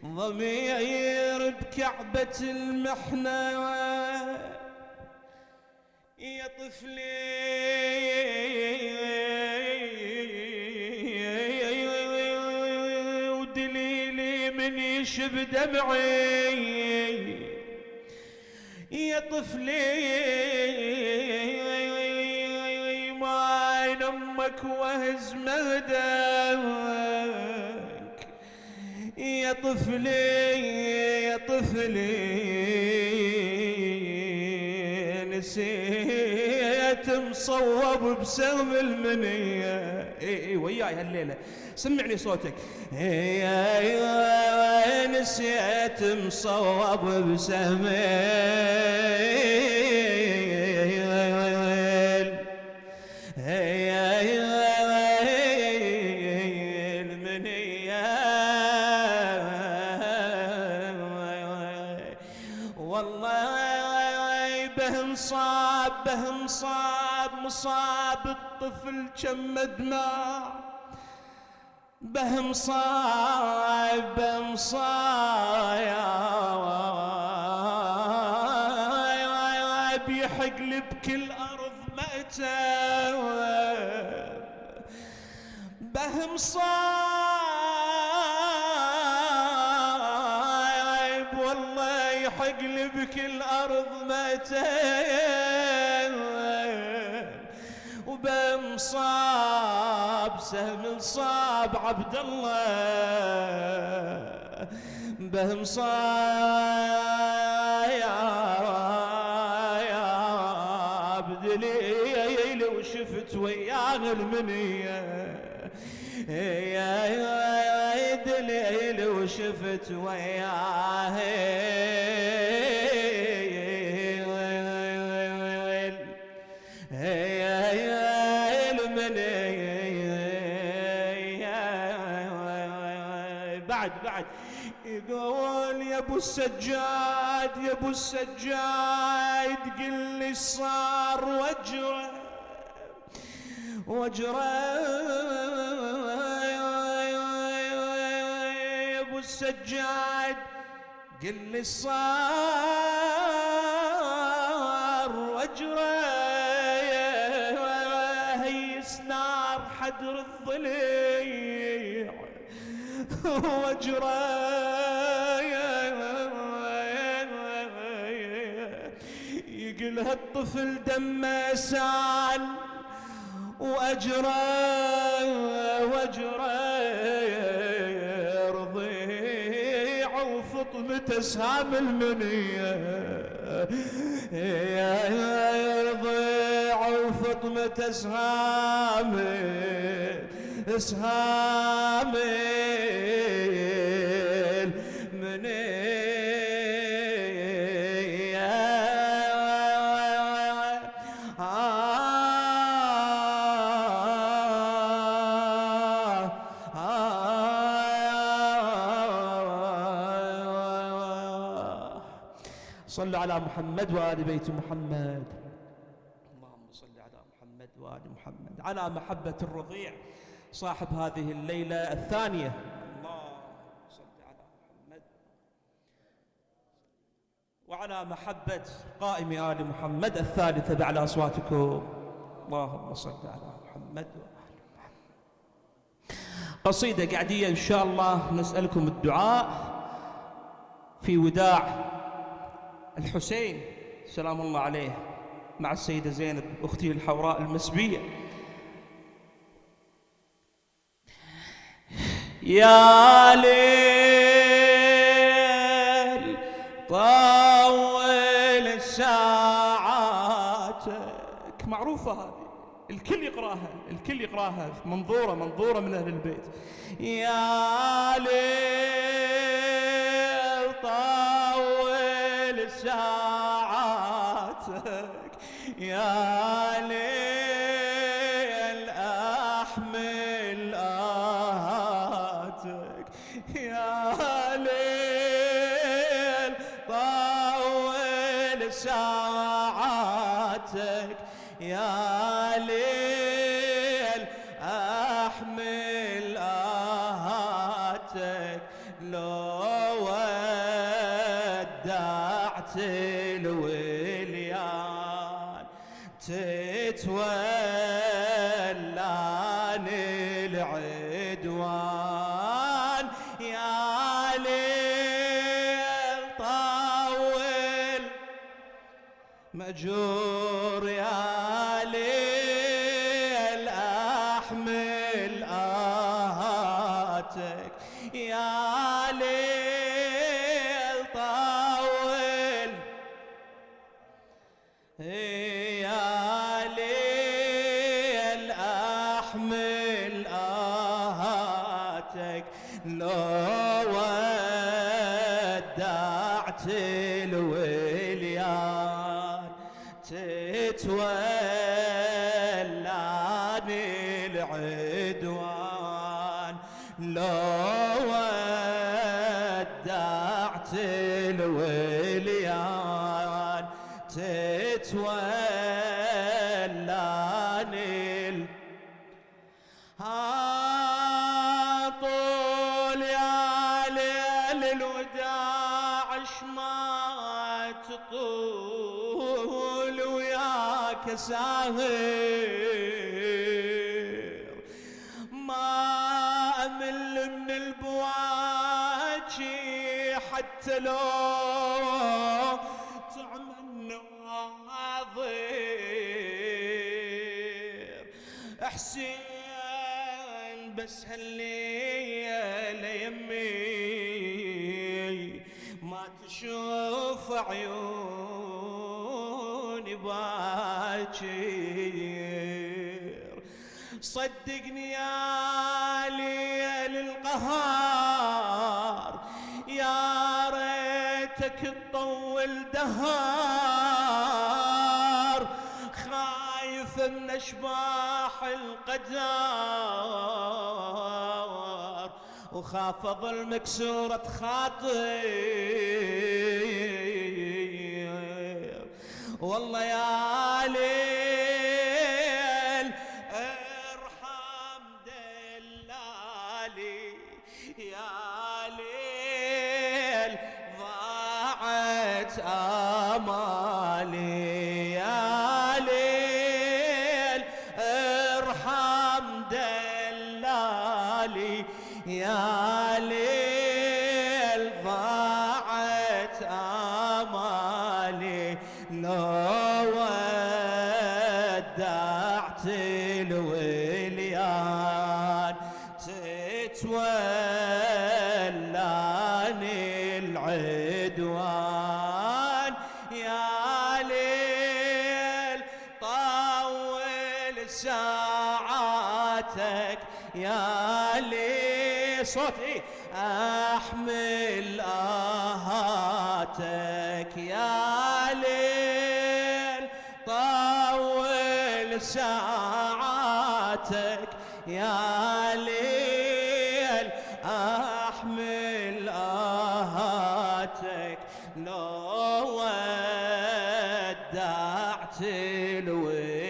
ضمير بكعبة المحنة، يا طفلي ودليلي من يشب دمعي، يا طفلي ما ينمك وهز مهدك، يا طفلي يا طفلي نسيت مصوب بسهم المنية. اي وياي هالليلة سمعني صوتك. نسيت مصوب بسهم المنية. والله بهم صاب مصاب الطفل كم دماء، بهم صاب يحقل بكل أرض مأتى، بهم صايب والله يحقل بكل أرض مأتى، وبهم صاب سهم صاب عبد الله، بهم صايب دليل وشفت وياه المنية، يا دليل وشفت وياه بعد يقول يا ابو السجاد يا ابو السجاد قل لي صار وجره يا ابو السجاد قل لي صار وجره هيس نار حدر الضليع وجره يقل هالطفل دمه سال وأجره رضيع وفطمته سهام المنية رضيع وفطمته سهام صلوا على محمد وآل بيت محمد. اللهم صل على محمد وآل محمد. على محبة الرضيع صاحب هذه الليلة الثانية. اللهم صل على محمد وعلى محبة قائم آل محمد الثالثة بأعلى أصواتكم. اللهم صل على محمد وآل محمد. قصيدة قعدية إن شاء الله نسألكم الدعاء في وداع الحسين سلام الله عليه مع السيدة زينب أختي الحوراء المسبية. يا ليل طول ساعاتك، معروفة هذه الكل يقراها منظورة من أهل البيت. يا ليل طول ساعاتك، يا ليل أحمل آهاتك، يا ليل طول ساعاتك، يا ليل أحمل آهاتك. لو ودعت الوليان تتولاني العدوان، يا ليل طول مأجور، يا ليل أحمل آهاتك، يا ليل طول، يا ليل أحمل آهاتك. لو ودعت الوليان تتولاني العدوان، لو ودعت الوليان تتولاني طول يا ليل الوداع ما تطول وياك ساهر، ما أمل من البواجي حتى لو تعمل نواظر. حسين بس هالليلة يمي ما تشوف عيوني باكر، صدقني يا ليل القهار، يا ريتك تطول دهار، خايف من اشباح القدر وخاف أظل مكسورة خاطر. والله يا ليل ارحم دلالي، يا ليل ضاعت آمالي، يا ليل ارحم دلالي، يا ليل ضاعت آمالي. لو ودعت الوليان تتولاني العدوان، يا ليل طول ساعاتك، يا ليل صوتي أحمل آهاتك، يا ليل طول ساعاتك، يا ليل أحمل آهاتك. لو ودعت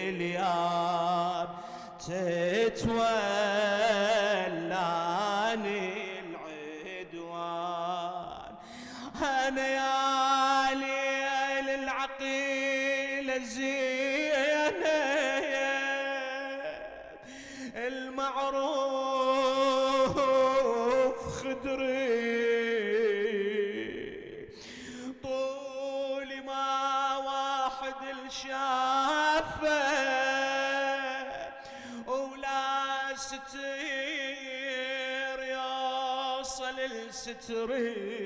الوليان تتولاني العدوان. أنا يا ليل العقيل الزينة المعروف خدري، طول ما واحد الشافه ولا ستير يوصل الستري.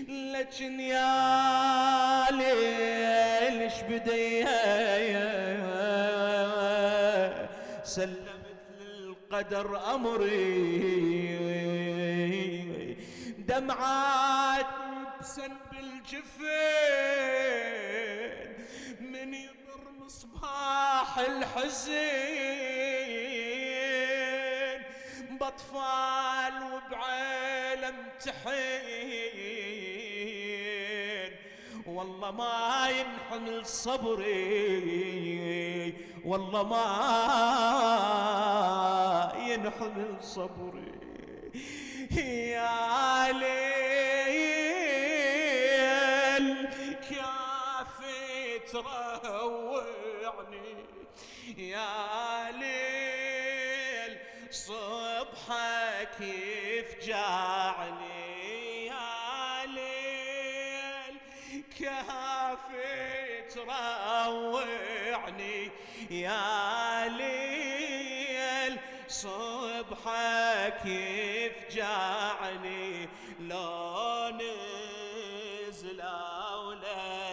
لكن يا ليل ايش بديها سلمت للقدر امري، دمعات بسن بالجفين من يطر مصباح الحزين، باطفال وبعالم تحين. والله ما ينحمل صبري، والله ما ينحمل صبري. يا ليل كافي تروعني، يا ليل صبحك يفجعني، يا ليل كافي تروعني، يا ليل صبحك يفجعني. لو نزلوا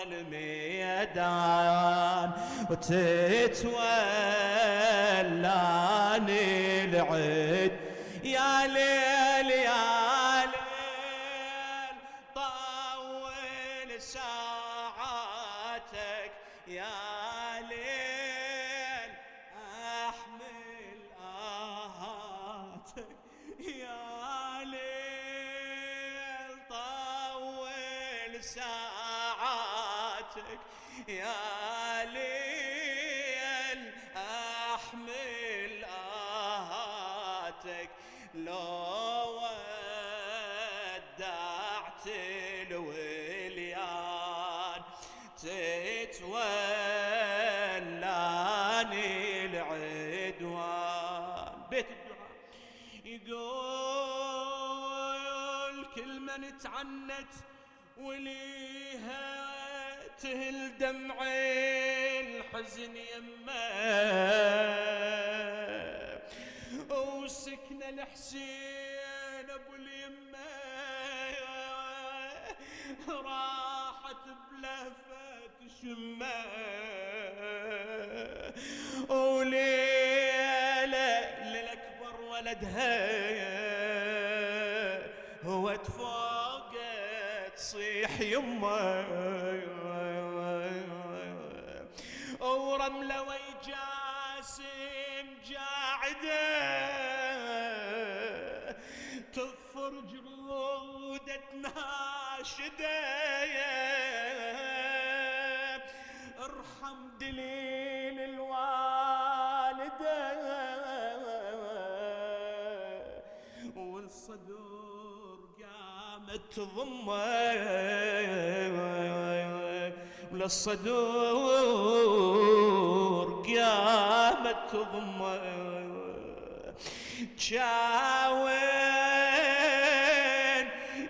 للميدان وتتولاني العد، يا ليل يا ليل طول ساعاتك، يا ليل احمل آهاتك، يا ليل طول ساعاتك، يا ليل احمل آهاتك. لو ودعت الوليان تتولاني العدوان. بيت الدعاء يقول كل من تعنت وليها تهل دمع الحزن يمه، وسكن الحسين ابو اليمه راحت بلهفة شمه، وليلة للأكبر ولدها هو تفوقت تصيح يمه، ورملة ويجاسم جاعده ناشده ارحم دليل الوالده والصدور قامت تضمه وللصدور قامت تضمه جاوين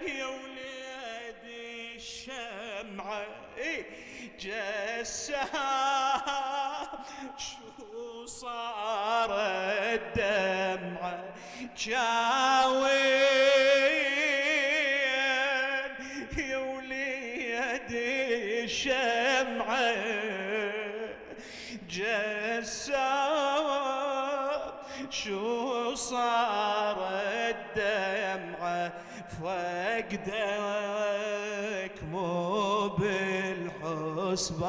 يا وليدي الشمعة جسها شو صار الدمعة جاوين يا وليدي الشمعة جسها شو صار الدمعة فقدك مو بالحسبان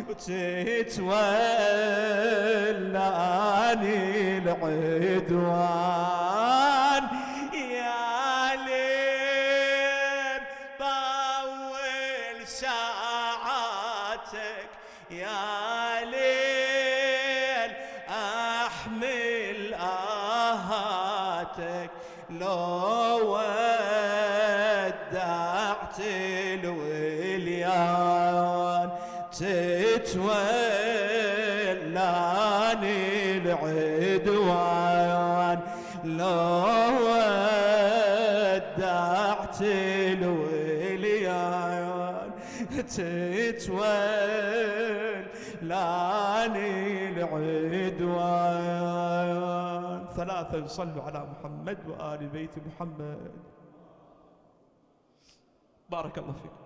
وتتولاني العدوان يا ليل طول ساعاتك يا ليل احمل آهاتك لو ودعت الوليان تتولاني العدوان لو ودعت الوليان تتولاني العدوان. ثلاثا صلوا على محمد وآل بيت محمد. بارك الله فيكم.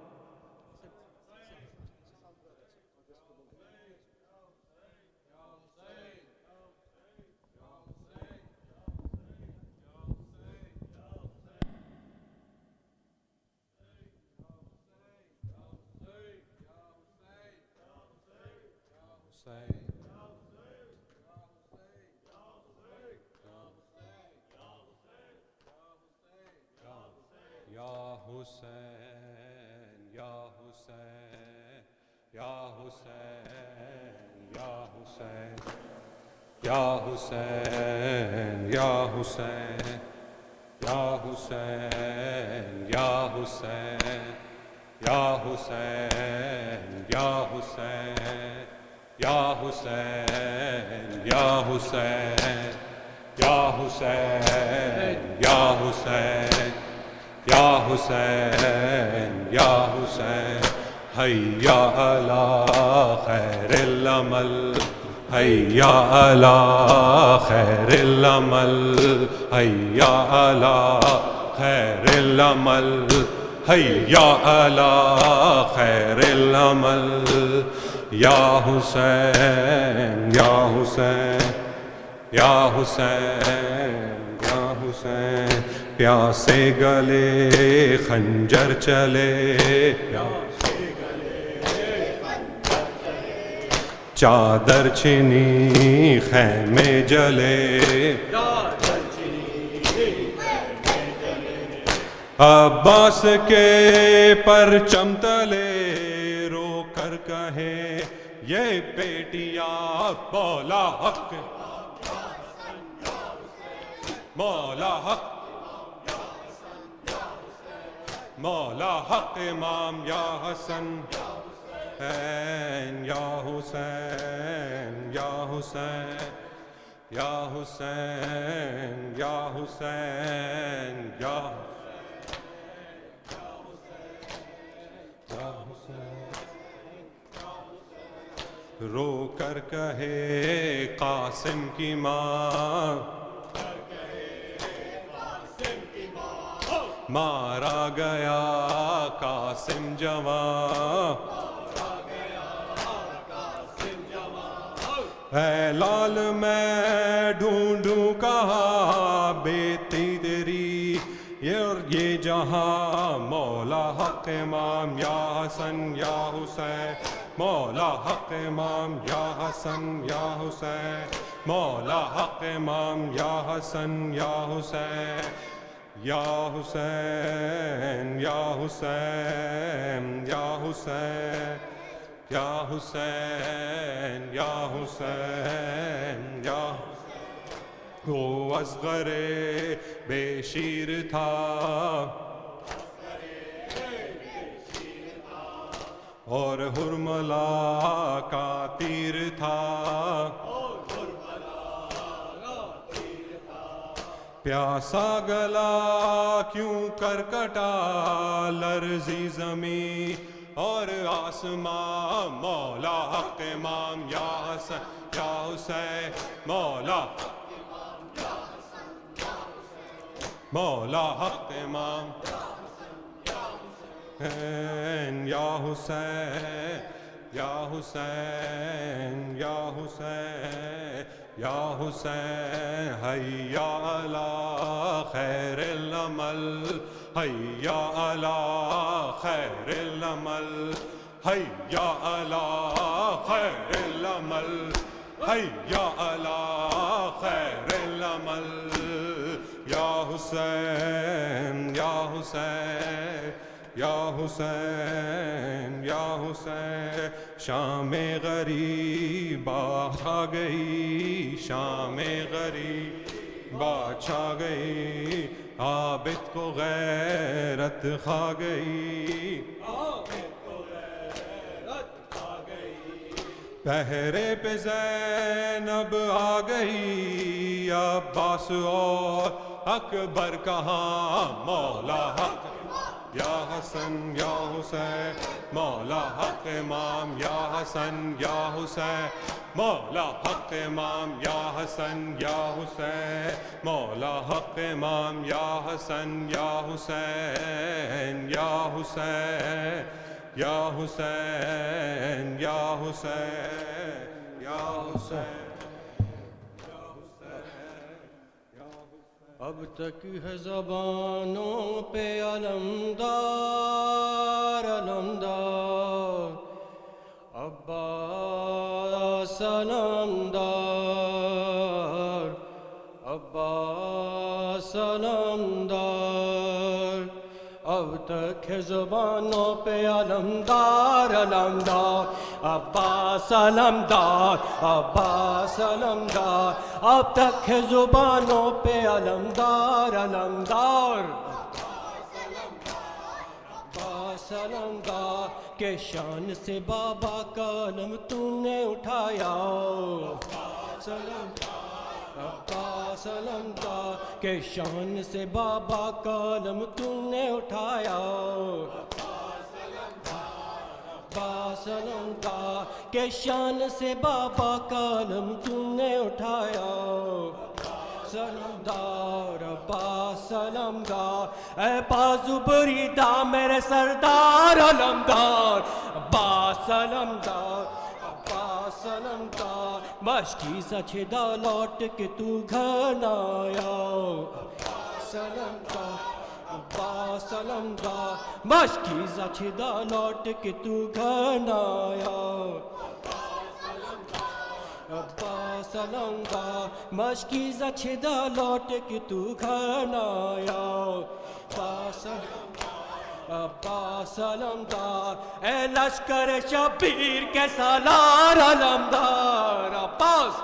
Ya Hussein, Ya Hussein, Ya Hussein, Ya Hussein, Ya Hussein, Ya Hussein, Ya Hussein, Ya Hussein, Ya Hussein, Ya Hussein, Ya Hussein, Ya Hussein, Hayya ala khairil amal. هيا على خير العمل هيا على خير العمل هيا على خير العمل يا حسين يا حسين يا حسين يا حسين پیاسے گلے خنجر چلے چادر چھنی خیمے جلے عباس کے پرچم تلے رو کر کہے یہ بیٹیاں مولا حق مولا حق مولا حق امام یا حسن یا حسین یا حسین یا حسین یا حسین یا حسین رو کر کہے قاسم کی ماں مارا گیا قاسم جوان اے لال میں ڈھونڈوں کہاں بیٹی تیری یہ جہاں مولا حق امام یا حسن یا حسین مولا حق امام یا حسن یا حسین مولا حق امام یا حسن یا حسین یا حسین یا حسین یا حسین یا حسین یا حسین یا وہ اصغر بے شیر تھا اور حرملا کا تیر تھا پیاسا گلا کیوں کر کٹا لرزی زمین اور آسمان مولا حق امام یا حسن یا حسین مولا مولا حق امام یا حسین یا حسین یا حسین یا حسین حیا علی خیر العمل حیا علی خیر العمل حیا علی خیر العمل حیا علی خیر العمل یا حسین یا حسین یا حسین یا حسین شام غریبا چھا گئی شام غریبا چھا گئی عابد کو غیرت کھا گئی پہرے پہ زینب آ گئی عباس اور اکبر کہاں مولا حق یا حسن یا حسین مولا حق امام یا حسن یا حسین مولا حق امام یا حسن یا حسین مولا حق امام یا حسن یا حسین یا حسین یا حسین یا حسین یا حسین اب تک ہے زبانوں پہ علمدار علمدار عباس علمدار عباس علمدار اب تک ہے زبانوں پہ علمدار علمدار عباس علمدار عباس علمدار اب تک ہے زبانوں پہ علمدار علمدار عباس علمدار کے شان سے بابا کا علم تو نے اٹھایا عباس علمدار کے شان سے بابا کا علم تو نے اٹھایا عباس علمدار کے شان سے بابا کا علم تو نے اٹھایا علمدار عباس علمدار اے بازو بریدہ میرے سردار علمدار عباس علمدار عباس علمدار مشکی سچیدہ لوٹ کے تو گھر نہ آیا عباس علمدار عباس علمدار مشکی سچیدہ لوٹ کے تو گھر نہ آیا عباس علمدار مشکی زچیدہ لوٹ کے تو گھر نہ آیا عباس علمدار اے لشکر شبیر کے سالار علمدار عباس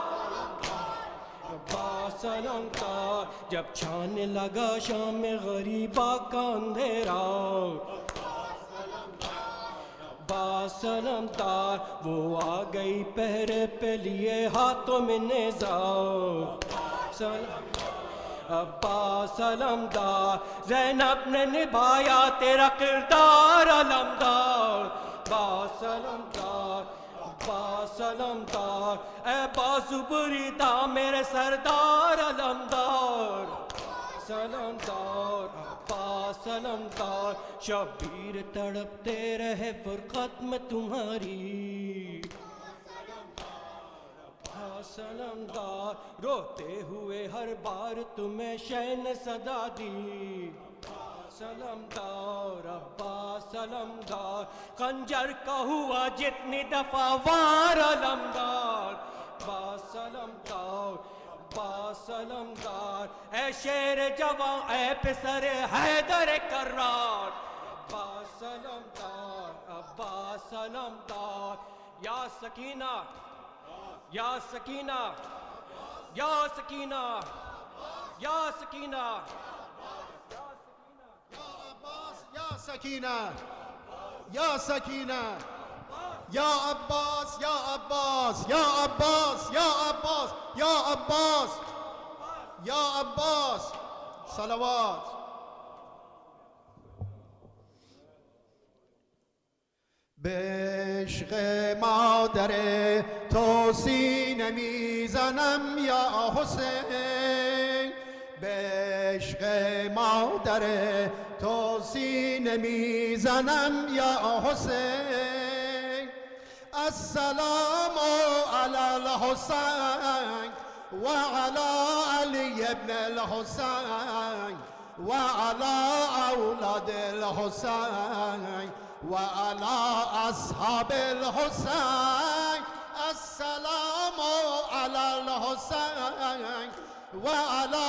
علمدار جب چھانے لگا شام غریبہ کا اندھیرا عباس علمدار وہ آ گئی پہرے پہ لیے ہاتھوں میں نیزہ عباس علمدار زینب نے نبھایا تیرا کردار علمدار عباس علمدار عباس علمدار اے بازو بریدہ میرے سردار علمدار علمدار عباس علمدار شبیر تڑپتے رہے فرقت میں تمہاری عباس علمدار روتے ہوئے ہر بار تمہیں شہ نے صدا دی علمدار عباس علمدار خنجر کا ہوا جتنی دفعہ وار علمدار عباس علمدار عباس سلمدار اے شیر جوان اے پسر حیدر کرار عباس سلمدار عباس سلمدار یا سکینہ یا سکینہ یا سکینہ یا سکینہ یا سکینہ یا سکینہ یا عباس یا عباس یا عباس یا عباس یا عباس یا عباس صلوات. به عشق مادر تو سینه میزنم یا حسین به عشق مادر تو سینه میزنم یا حسین السلام علی الحسین و علی علی ابن الحسین و علی اولاد الحسین و علی اصحاب الحسین السلام علی الحسین و علی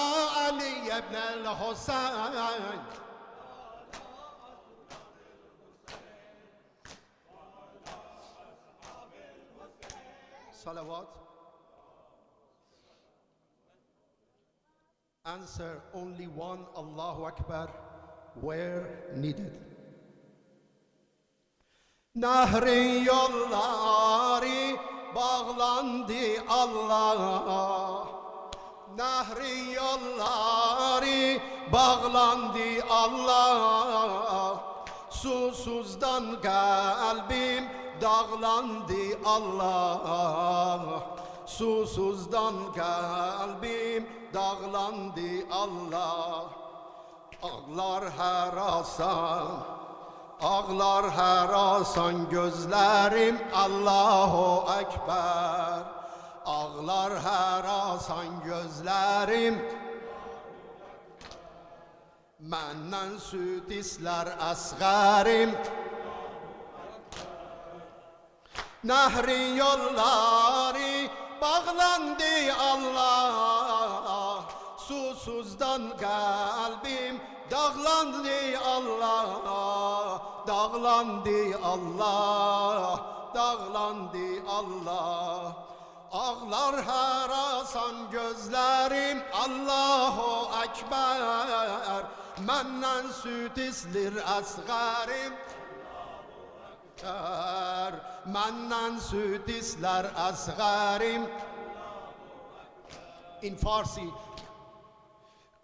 علی ابن الحسین. Salawat. Answer only one Allahu Akbar where needed. Nehrin yolları bağlandı Allah. Nehrin yolları bağlandı Allah. Susuzdan kalbim dağlandı Allah. Susuzdan kalbim dağlandı Allah. Ağlar her asan, ağlar her asan gözlerim Allahu Ekber. Ağlar her asan gözlerim menden süt isler asgarim. Nehrin yolları bağlandı Allah. Susuzdan kalbim dağlandı Allah. Dağlandı Allah. Dağlandı Allah. Ağlar her asan gözlerim Allahu Ekber. Menden süt islir asgarim. Menden süt isler asgarim. In Farsi.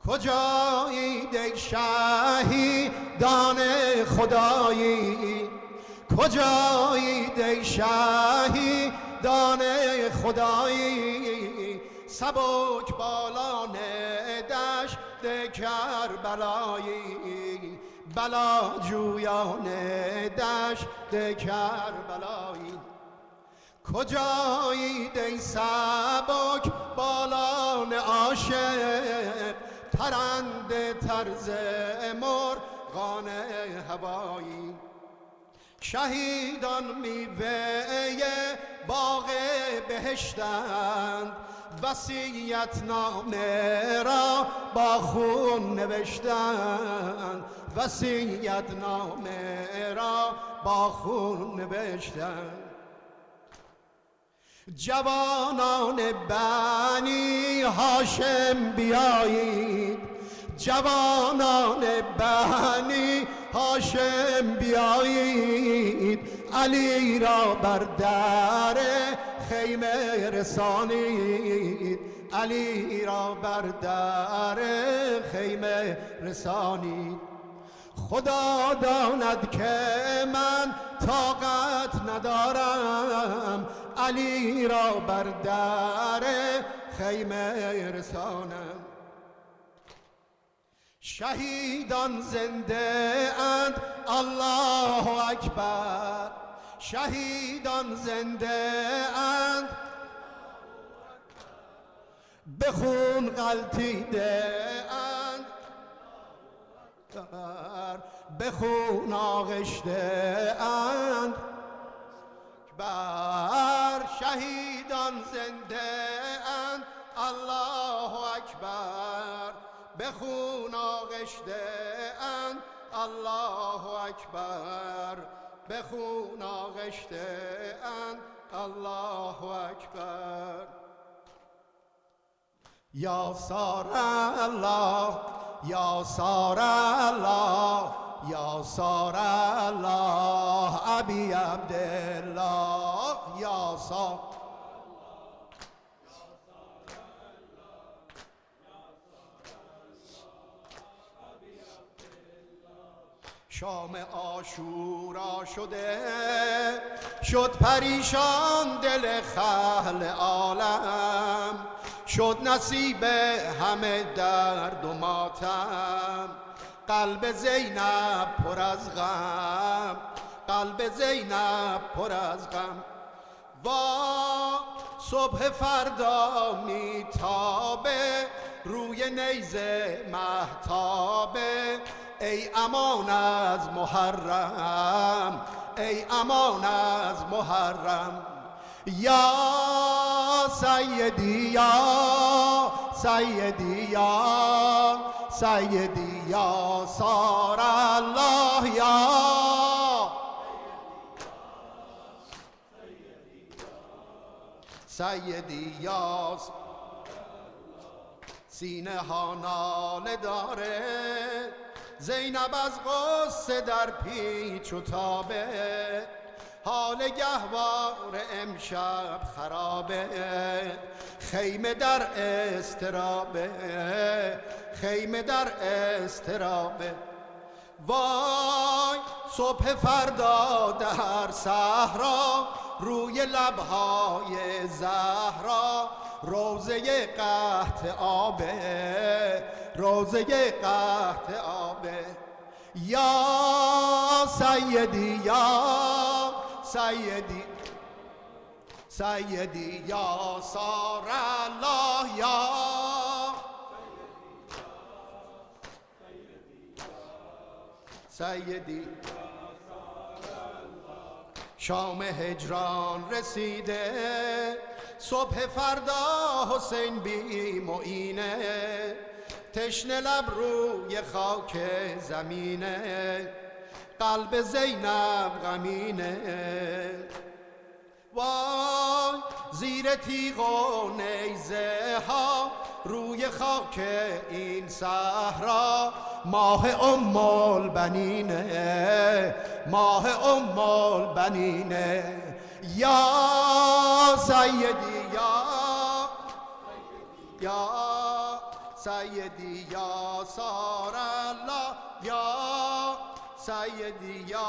کجایید ای شهیدان خدایی کجایید ای شهیدان خدایی سبک بالان دشت کربلایی بلا جویان دشت کربلایی کجایید ای سبک بالان عاشق پرنده طرز مرغان هوایی شهیدان میوه باغ بهشتند وصیت نامه را با خون نوشتند وصیت نامه را با خون نوشتند جوانان بنی هاشم بیایید جوانان بنی هاشم بیایید علی را بر در خیمه رسانید علی را بر در خیمه رسانید خدا داند که من طاقت ندارم علی را بر در خیمه رسانم شهیدان زنده اند الله اکبر شهیدان زنده اند به خون غلطیده اند به خون آغشته اند بر شهیدان زنده اند الله بخون آغشته اند الله اکبر بخون آغشته اند الله اکبر یا سار الله یا سار الله یا سار الله ابی عبدالله یا سار شام عاشورا شده شد پریشان دل خهل عالم شد نصیب همه درد و ماتم قلب زینب پر از غم قلب زینب پر از غم وا صبح فردا میتابه روی نیزه مهتابه ای امان از محرم ای امان از محرم یا سیدی یا سیدی یا سیدی یا سار الله یا سیدی یا سینه ها ناله داره زینب از غصه در پیچ و تابه حال گهوار امشب خرابه خیمه در استرابه خیمه در استرابه وای صبح فردا در صحرا روی لبهای زهرا روزه قحط آبه روزه قحط آبه یا سیدی یا سیدی سیدی یا سار الله یا سیدی شام هجران رسیده صبح فردا حسین بی معینه تشنه لب روی خاک زمینه قلب زینب غمینه وای زیر تیغ و نیزه ها روی خاک این صحرا ماه ام البنینه ماه ام البنینه یا سیدی یا سیدی یا سار الله یا سیدی یا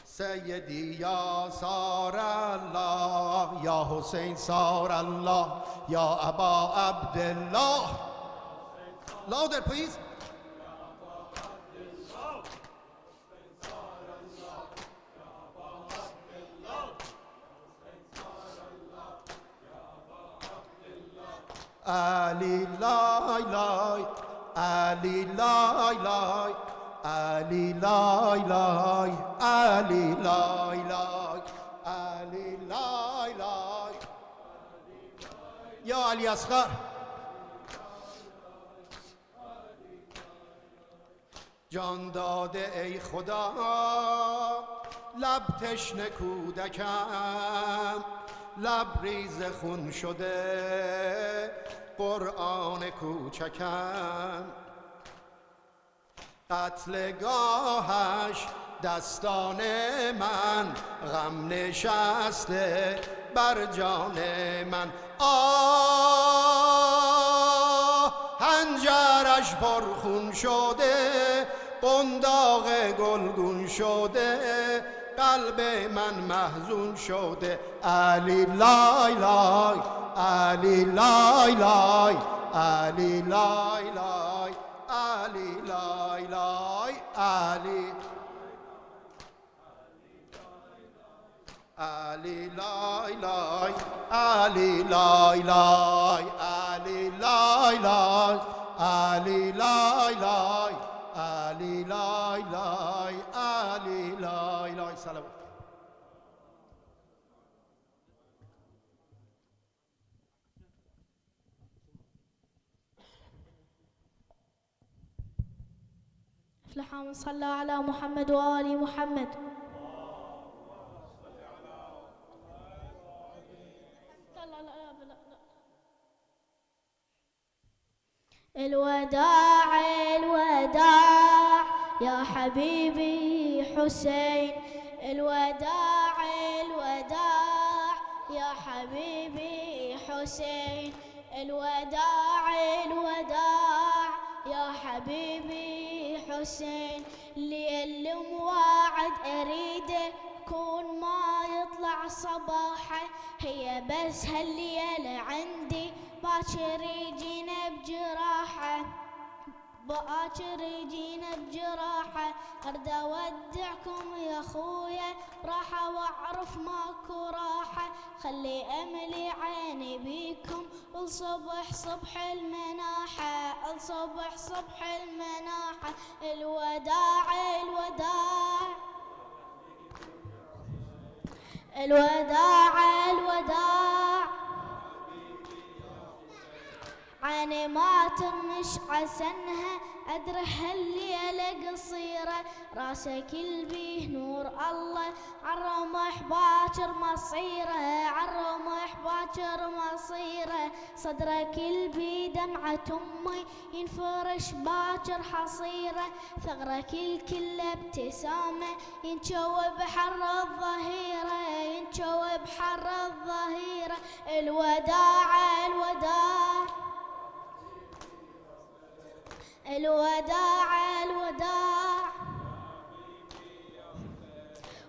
سیدی یا سار الله یا حسین سار الله یا ابا عبدالله louder please Ali lai lai Ali lai lai Ali lai lai Ali lai lai Ali lai lai Ya Ali Asghar جان داده ای خدا لب تشنه کودکم لب ریز خون شده قرآن کوچکم قتلگاهش دستان من غم نشسته بر جان من هنجرش پرخون شده قنداق گلگون شده قلب من محزون شده علی لای لای علی لای لای علی لای لای علی لای لای علی علی لای لای علی لای لای علی لای لای علی لای لای علی لای لای علی لای لای سلام أفلح من صلى على محمد وآل محمد. الوداع الوداع يا حبيبي حسين، الوداع الوداع يا حبيبي حسين، الوداع الوداع يا حبيبي حسين. اللي مواعد أريده كون ما يطلع صباحه، هي بس هالليلة عندي باكر يجينا بجراحه، باكر يجينا بجراحه. ارد اودعكم يا خويا راحه واعرف ماكو راحه، خلي املي عيني بيكم الصبح صبح المناحه، الصبح صبح المناحه. الوداع الوداع الوداع الوداع، عيني ما ترمش عسنها أدري هالليلة قصيرة، راسك البيه نور الله عالرمح باكر مصيره، عالرمح باكر مصيره. صدرك البيه دمعة أمي ينفرش باكر حصيره، ثغرك الكل ابتسامة ينشوي بحر الظهيرة، ينشوي بحر الظهيرة. الوداع الوداع الوداع الوداع،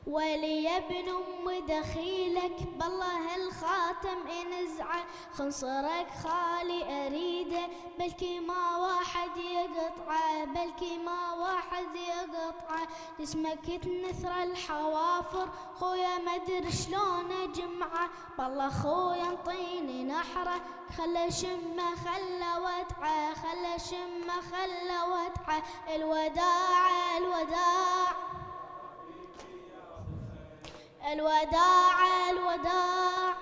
ولي ابن أم دخيلك بالله الخاتم انزعه، خنصرك خالي أريده بلكي ما واحد يقطعه، بلكي ما واحد يقطعه. جسمك تنثر الحوافر خويا ما ادري شلون اجمعه، بالله خويا انطيني نحره خله شمه خله ودعه، خله شمه خله ودعه. الوداع الوداع الوداع الوداع،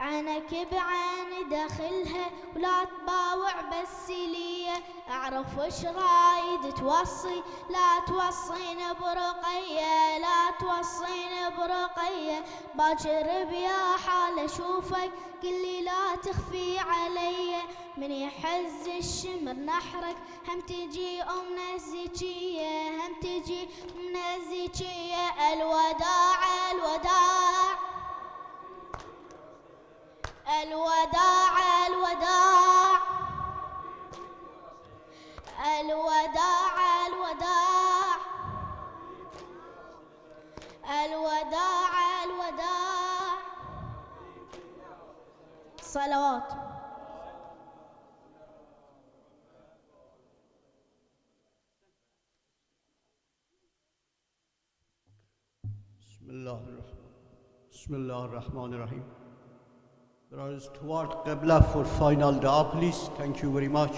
عينك بعيني داخلها ولا تباوع بس ليا، اعرف وش رايد توصي لا توصين برقية، لا توصين برقية. باكر بيا حال اشوفك قلي لا تخفي علي، من يحز الشمر نحرك هم تجي أمنا الزكية، هم تجي أمنا الزكية. الوداع الوداع الوداع الوداع الوداع الوداع الوداع الوداع. صلوات. بسم الله الرحمن الرحيم. Brothers, toward Qibla for final dua, please. Thank you very much.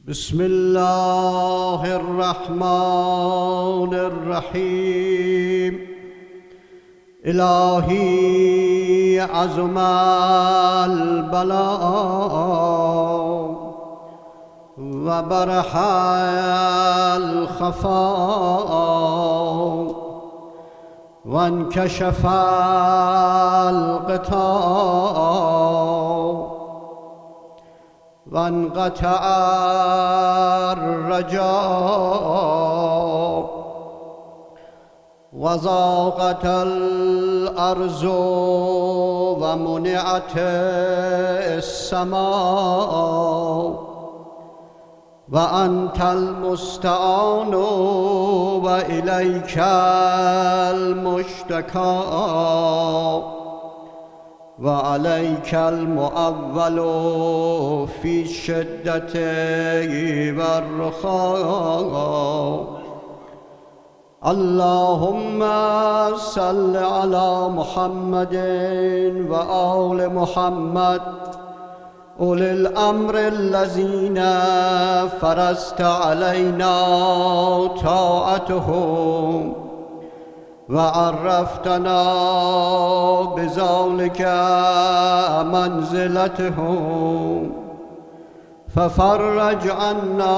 بسم الله الرحمن الرحيم. إلهي عظم البلاء وبرح الخفاء وانكشف الغطاء وانقطع الرجاء وضاقت الأرض ومنعت السماء وأنت المستعان وإليك المشتكى وعليك المؤول في الشدة والرخاء. اللهم صل على محمد وآل محمد أولي الأمر الذين فرضت علينا طاعتهم وعرفتنا بذلك منزلتهم ففرج عنا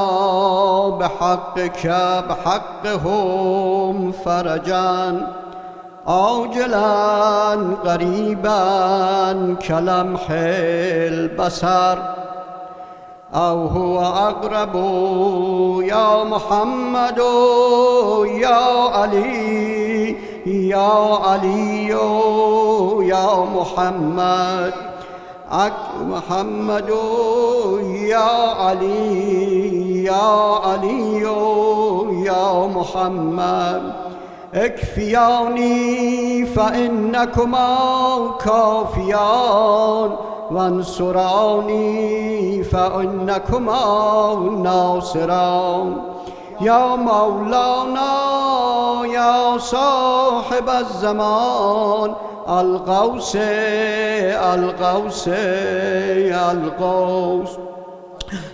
بحقك بحقهم فرجا عاجلا قريبا كلمح البصر أو هو أقرب يا محمد يا علي يا علي يا محمد محمد يا علي يا علي يا محمد اكفياني فإنكما كافيان وانصراني فإنكما ناصران يا مولانا يا صاحب الزمان الغوث الغوث الغوث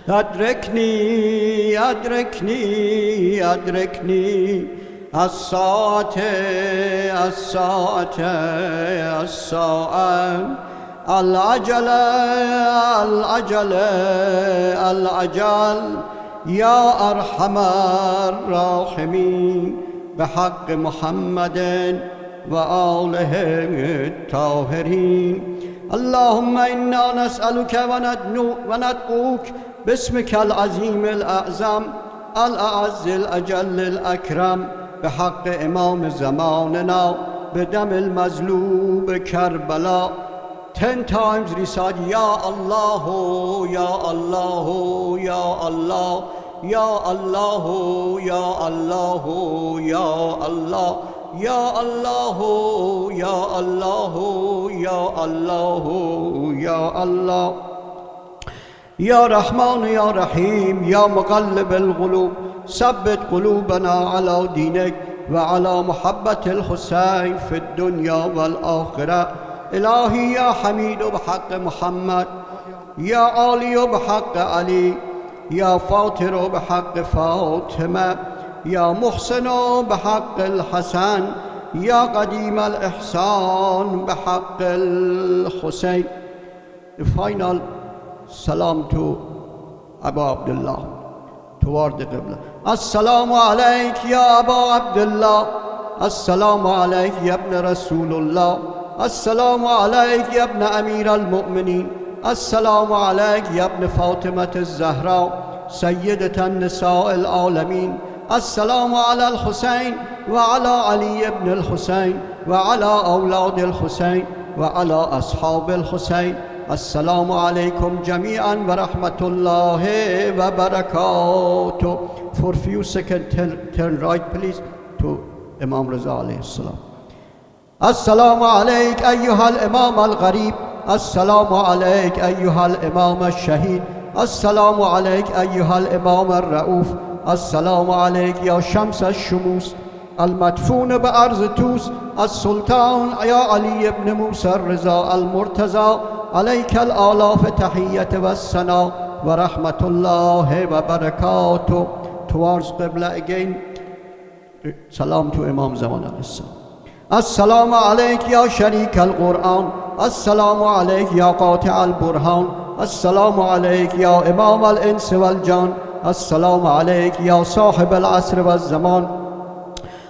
أدركني أدركني أدركني الساعة الساعة الساعة العجل العجل العجل يا أرحم الراحمين بحق محمد وآله الطاهرين اللهم إنا نسألك وندعوك باسمك العظيم الأعظم الأعز الأجل الأكرم بحق إمام زماننا بدم المظلوم كربلاء 10 times recite Ya Allah Ya Allah Ya Allah Ya Allah Ya Allah Ya Allah Ya Allah Ya Allah Ya Allah Ya Allah يا رحمن يا رحيم يا مقلب القلوب ثبت قلوبنا على دينك وعلى محبة الحسين في الدنيا والآخرة إلهي يا حميد بحق محمد يا عالي بحق علي يا فاطر بحق فاطمة يا محسن بحق الحسن يا قديم الإحسان بحق الحسين. The final salam to Abu Abdullah toward the Qibla. Assalamu alayk ya Abu Abdullah. Assalamu alayk ya ibn Rasulullah. Assalamu alayk ya ibn Amir al-Mu'minin. Assalamu alayk ya ibn Fatimah al-Zahra Sayyidat al-Nisa al-Alamin. Assalamu ala al-Husayn wa ala Ali ibn al-Husayn wa ala awlad al-Husayn wa ala ashab al-Husayn. Assalamu alaikum jami'an wa rahmatullahi wa barakatuh. For a few seconds, turn right please to Imam Raza alayhi salam. Assalamu alayk ayyuha al-Imam al-Gharib. Assalamu alayk ayyuha al-Imam al-Shahid. Assalamu alayk ayyuha al-Imam al-Ra'uf. Assalamu alayk ya Shams al-Shumus المدفون بأرض توس السلطان يا علي بن موسى الرضا المرتضى عليك الآلاف تحية والثناء ورحمة الله وبركاته. Towards Qibla again. Salam to Imam Zaman alayhi salam. Assalamu alayk ya Sharik al-Quran. Assalamu alayk ya Qati' al-Burhan. Assalamu alayk ya Imam al-Ins wal-Jan. Assalamu alayk ya Sahib al-Asr wal-Zaman.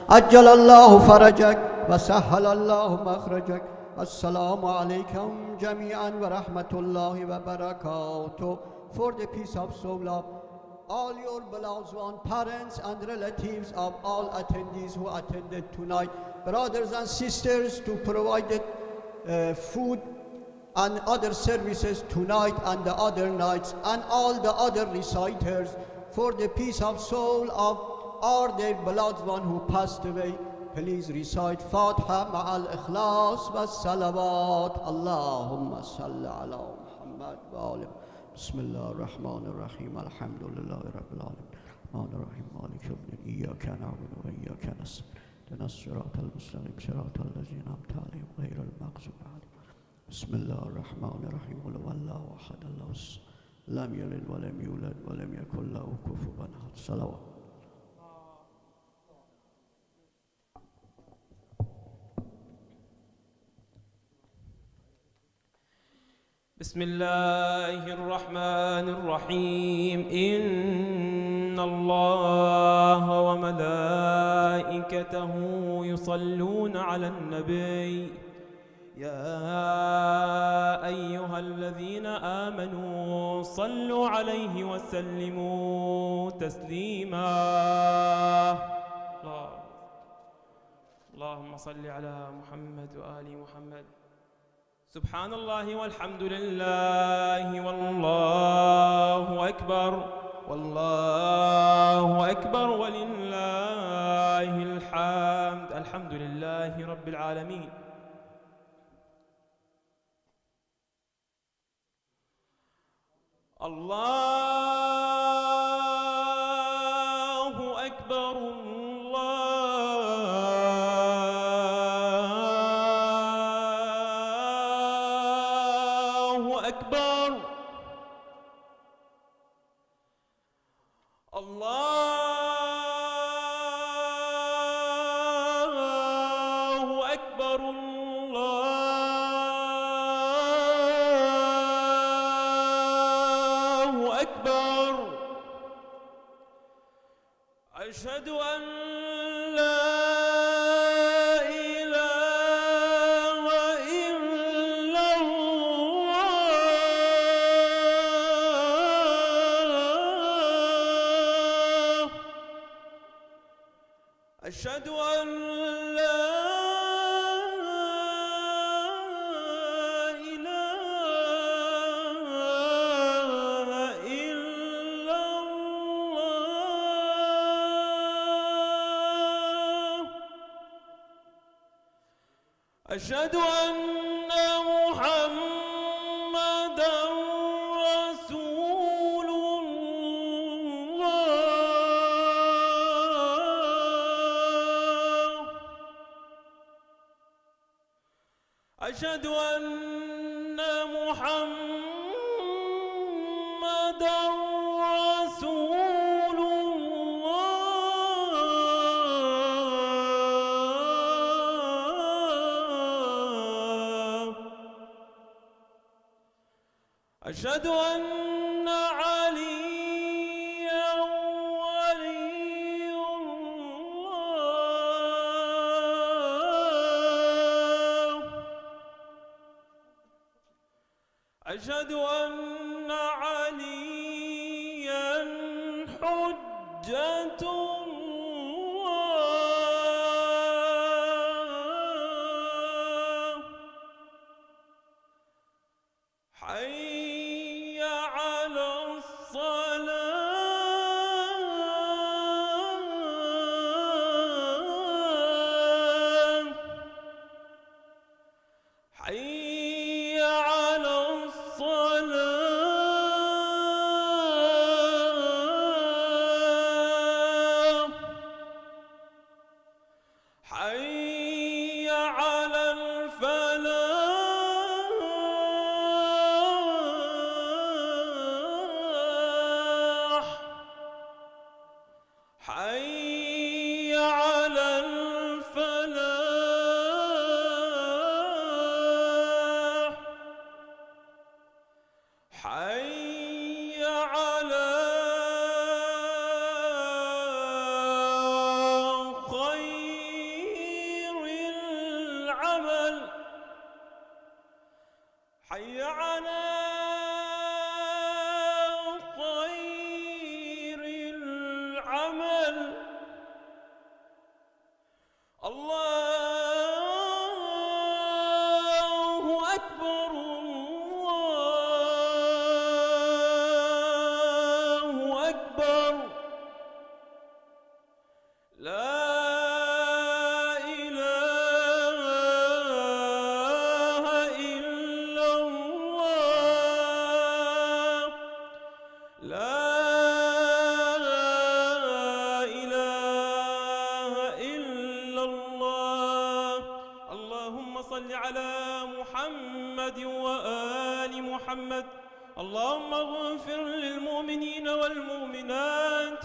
أجل الله فرجك وسهل الله مخرجك. السلام عليكم جميعا ورحمة الله وبركاته. For the peace of soul of all your beloved ones, parents and relatives of all attendees who attended tonight, brothers and sisters to provide food and other services tonight and the other nights, and all the other reciters, for the peace of soul of or their beloved one who passed away, please recite Fatiha ma'al ikhlas wa salawat. Allahumma salli ala Muhammad wa alim. Bismillah ar-Rahman ar-Rahim. Alhamdulillah Rabbil Alamin. Rahman ar-Rahim. Malik yawmiddin. Iyyaka na'budu wa iyyaka nasta'in. Ihdinas siratal mustaqim. Siratal ladzina an'amta alayhim ghayril maghdubi alayhim. Bismillah ar-Rahman ar-Rahim. Qul huwallahu ahad. Allahu lam yalid wa lam yulad wa lam yakul lahu kufuwan ahad. Salawat. بسم الله الرحمن الرحيم. إن الله وملائكته يصلون على النبي يا أيها الذين آمنوا صلوا عليه وسلموا تسليما. اللهم صل على محمد وآل محمد. سبحان الله والحمد لله والله أكبر والله أكبر ولله الحمد. الحمد لله رب العالمين. الله أكبر الله أكبر. الله أكبر. الله أكبر. أشهد أن لا إله إلا الله. أشهد أن لا إله إلا الله. أشهد أن محمدًا رسول الله. أشهد أن محمدًا رسول الله. أشهد أن عليا ولي الله. أشهد أن عليا حجة الله. حي على الصلاة. حي على الصلاة. حي على الفلاح. حي على الفلاح. حي على خير العمل. حي على خير العمل. الله أكبر. الله أكبر. لا إله إلا الله. لا إله إلا الله. اللهم صل على محمد وآل محمد. اللهم اغفر للمؤمنين والمؤمنات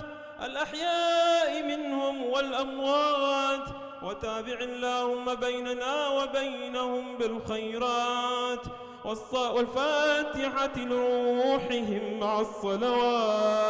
الأحياء منهم والأموات، وتابع اللهم بيننا وبينهم بالخيرات، والفاتحة لروحهم مع الصلوات.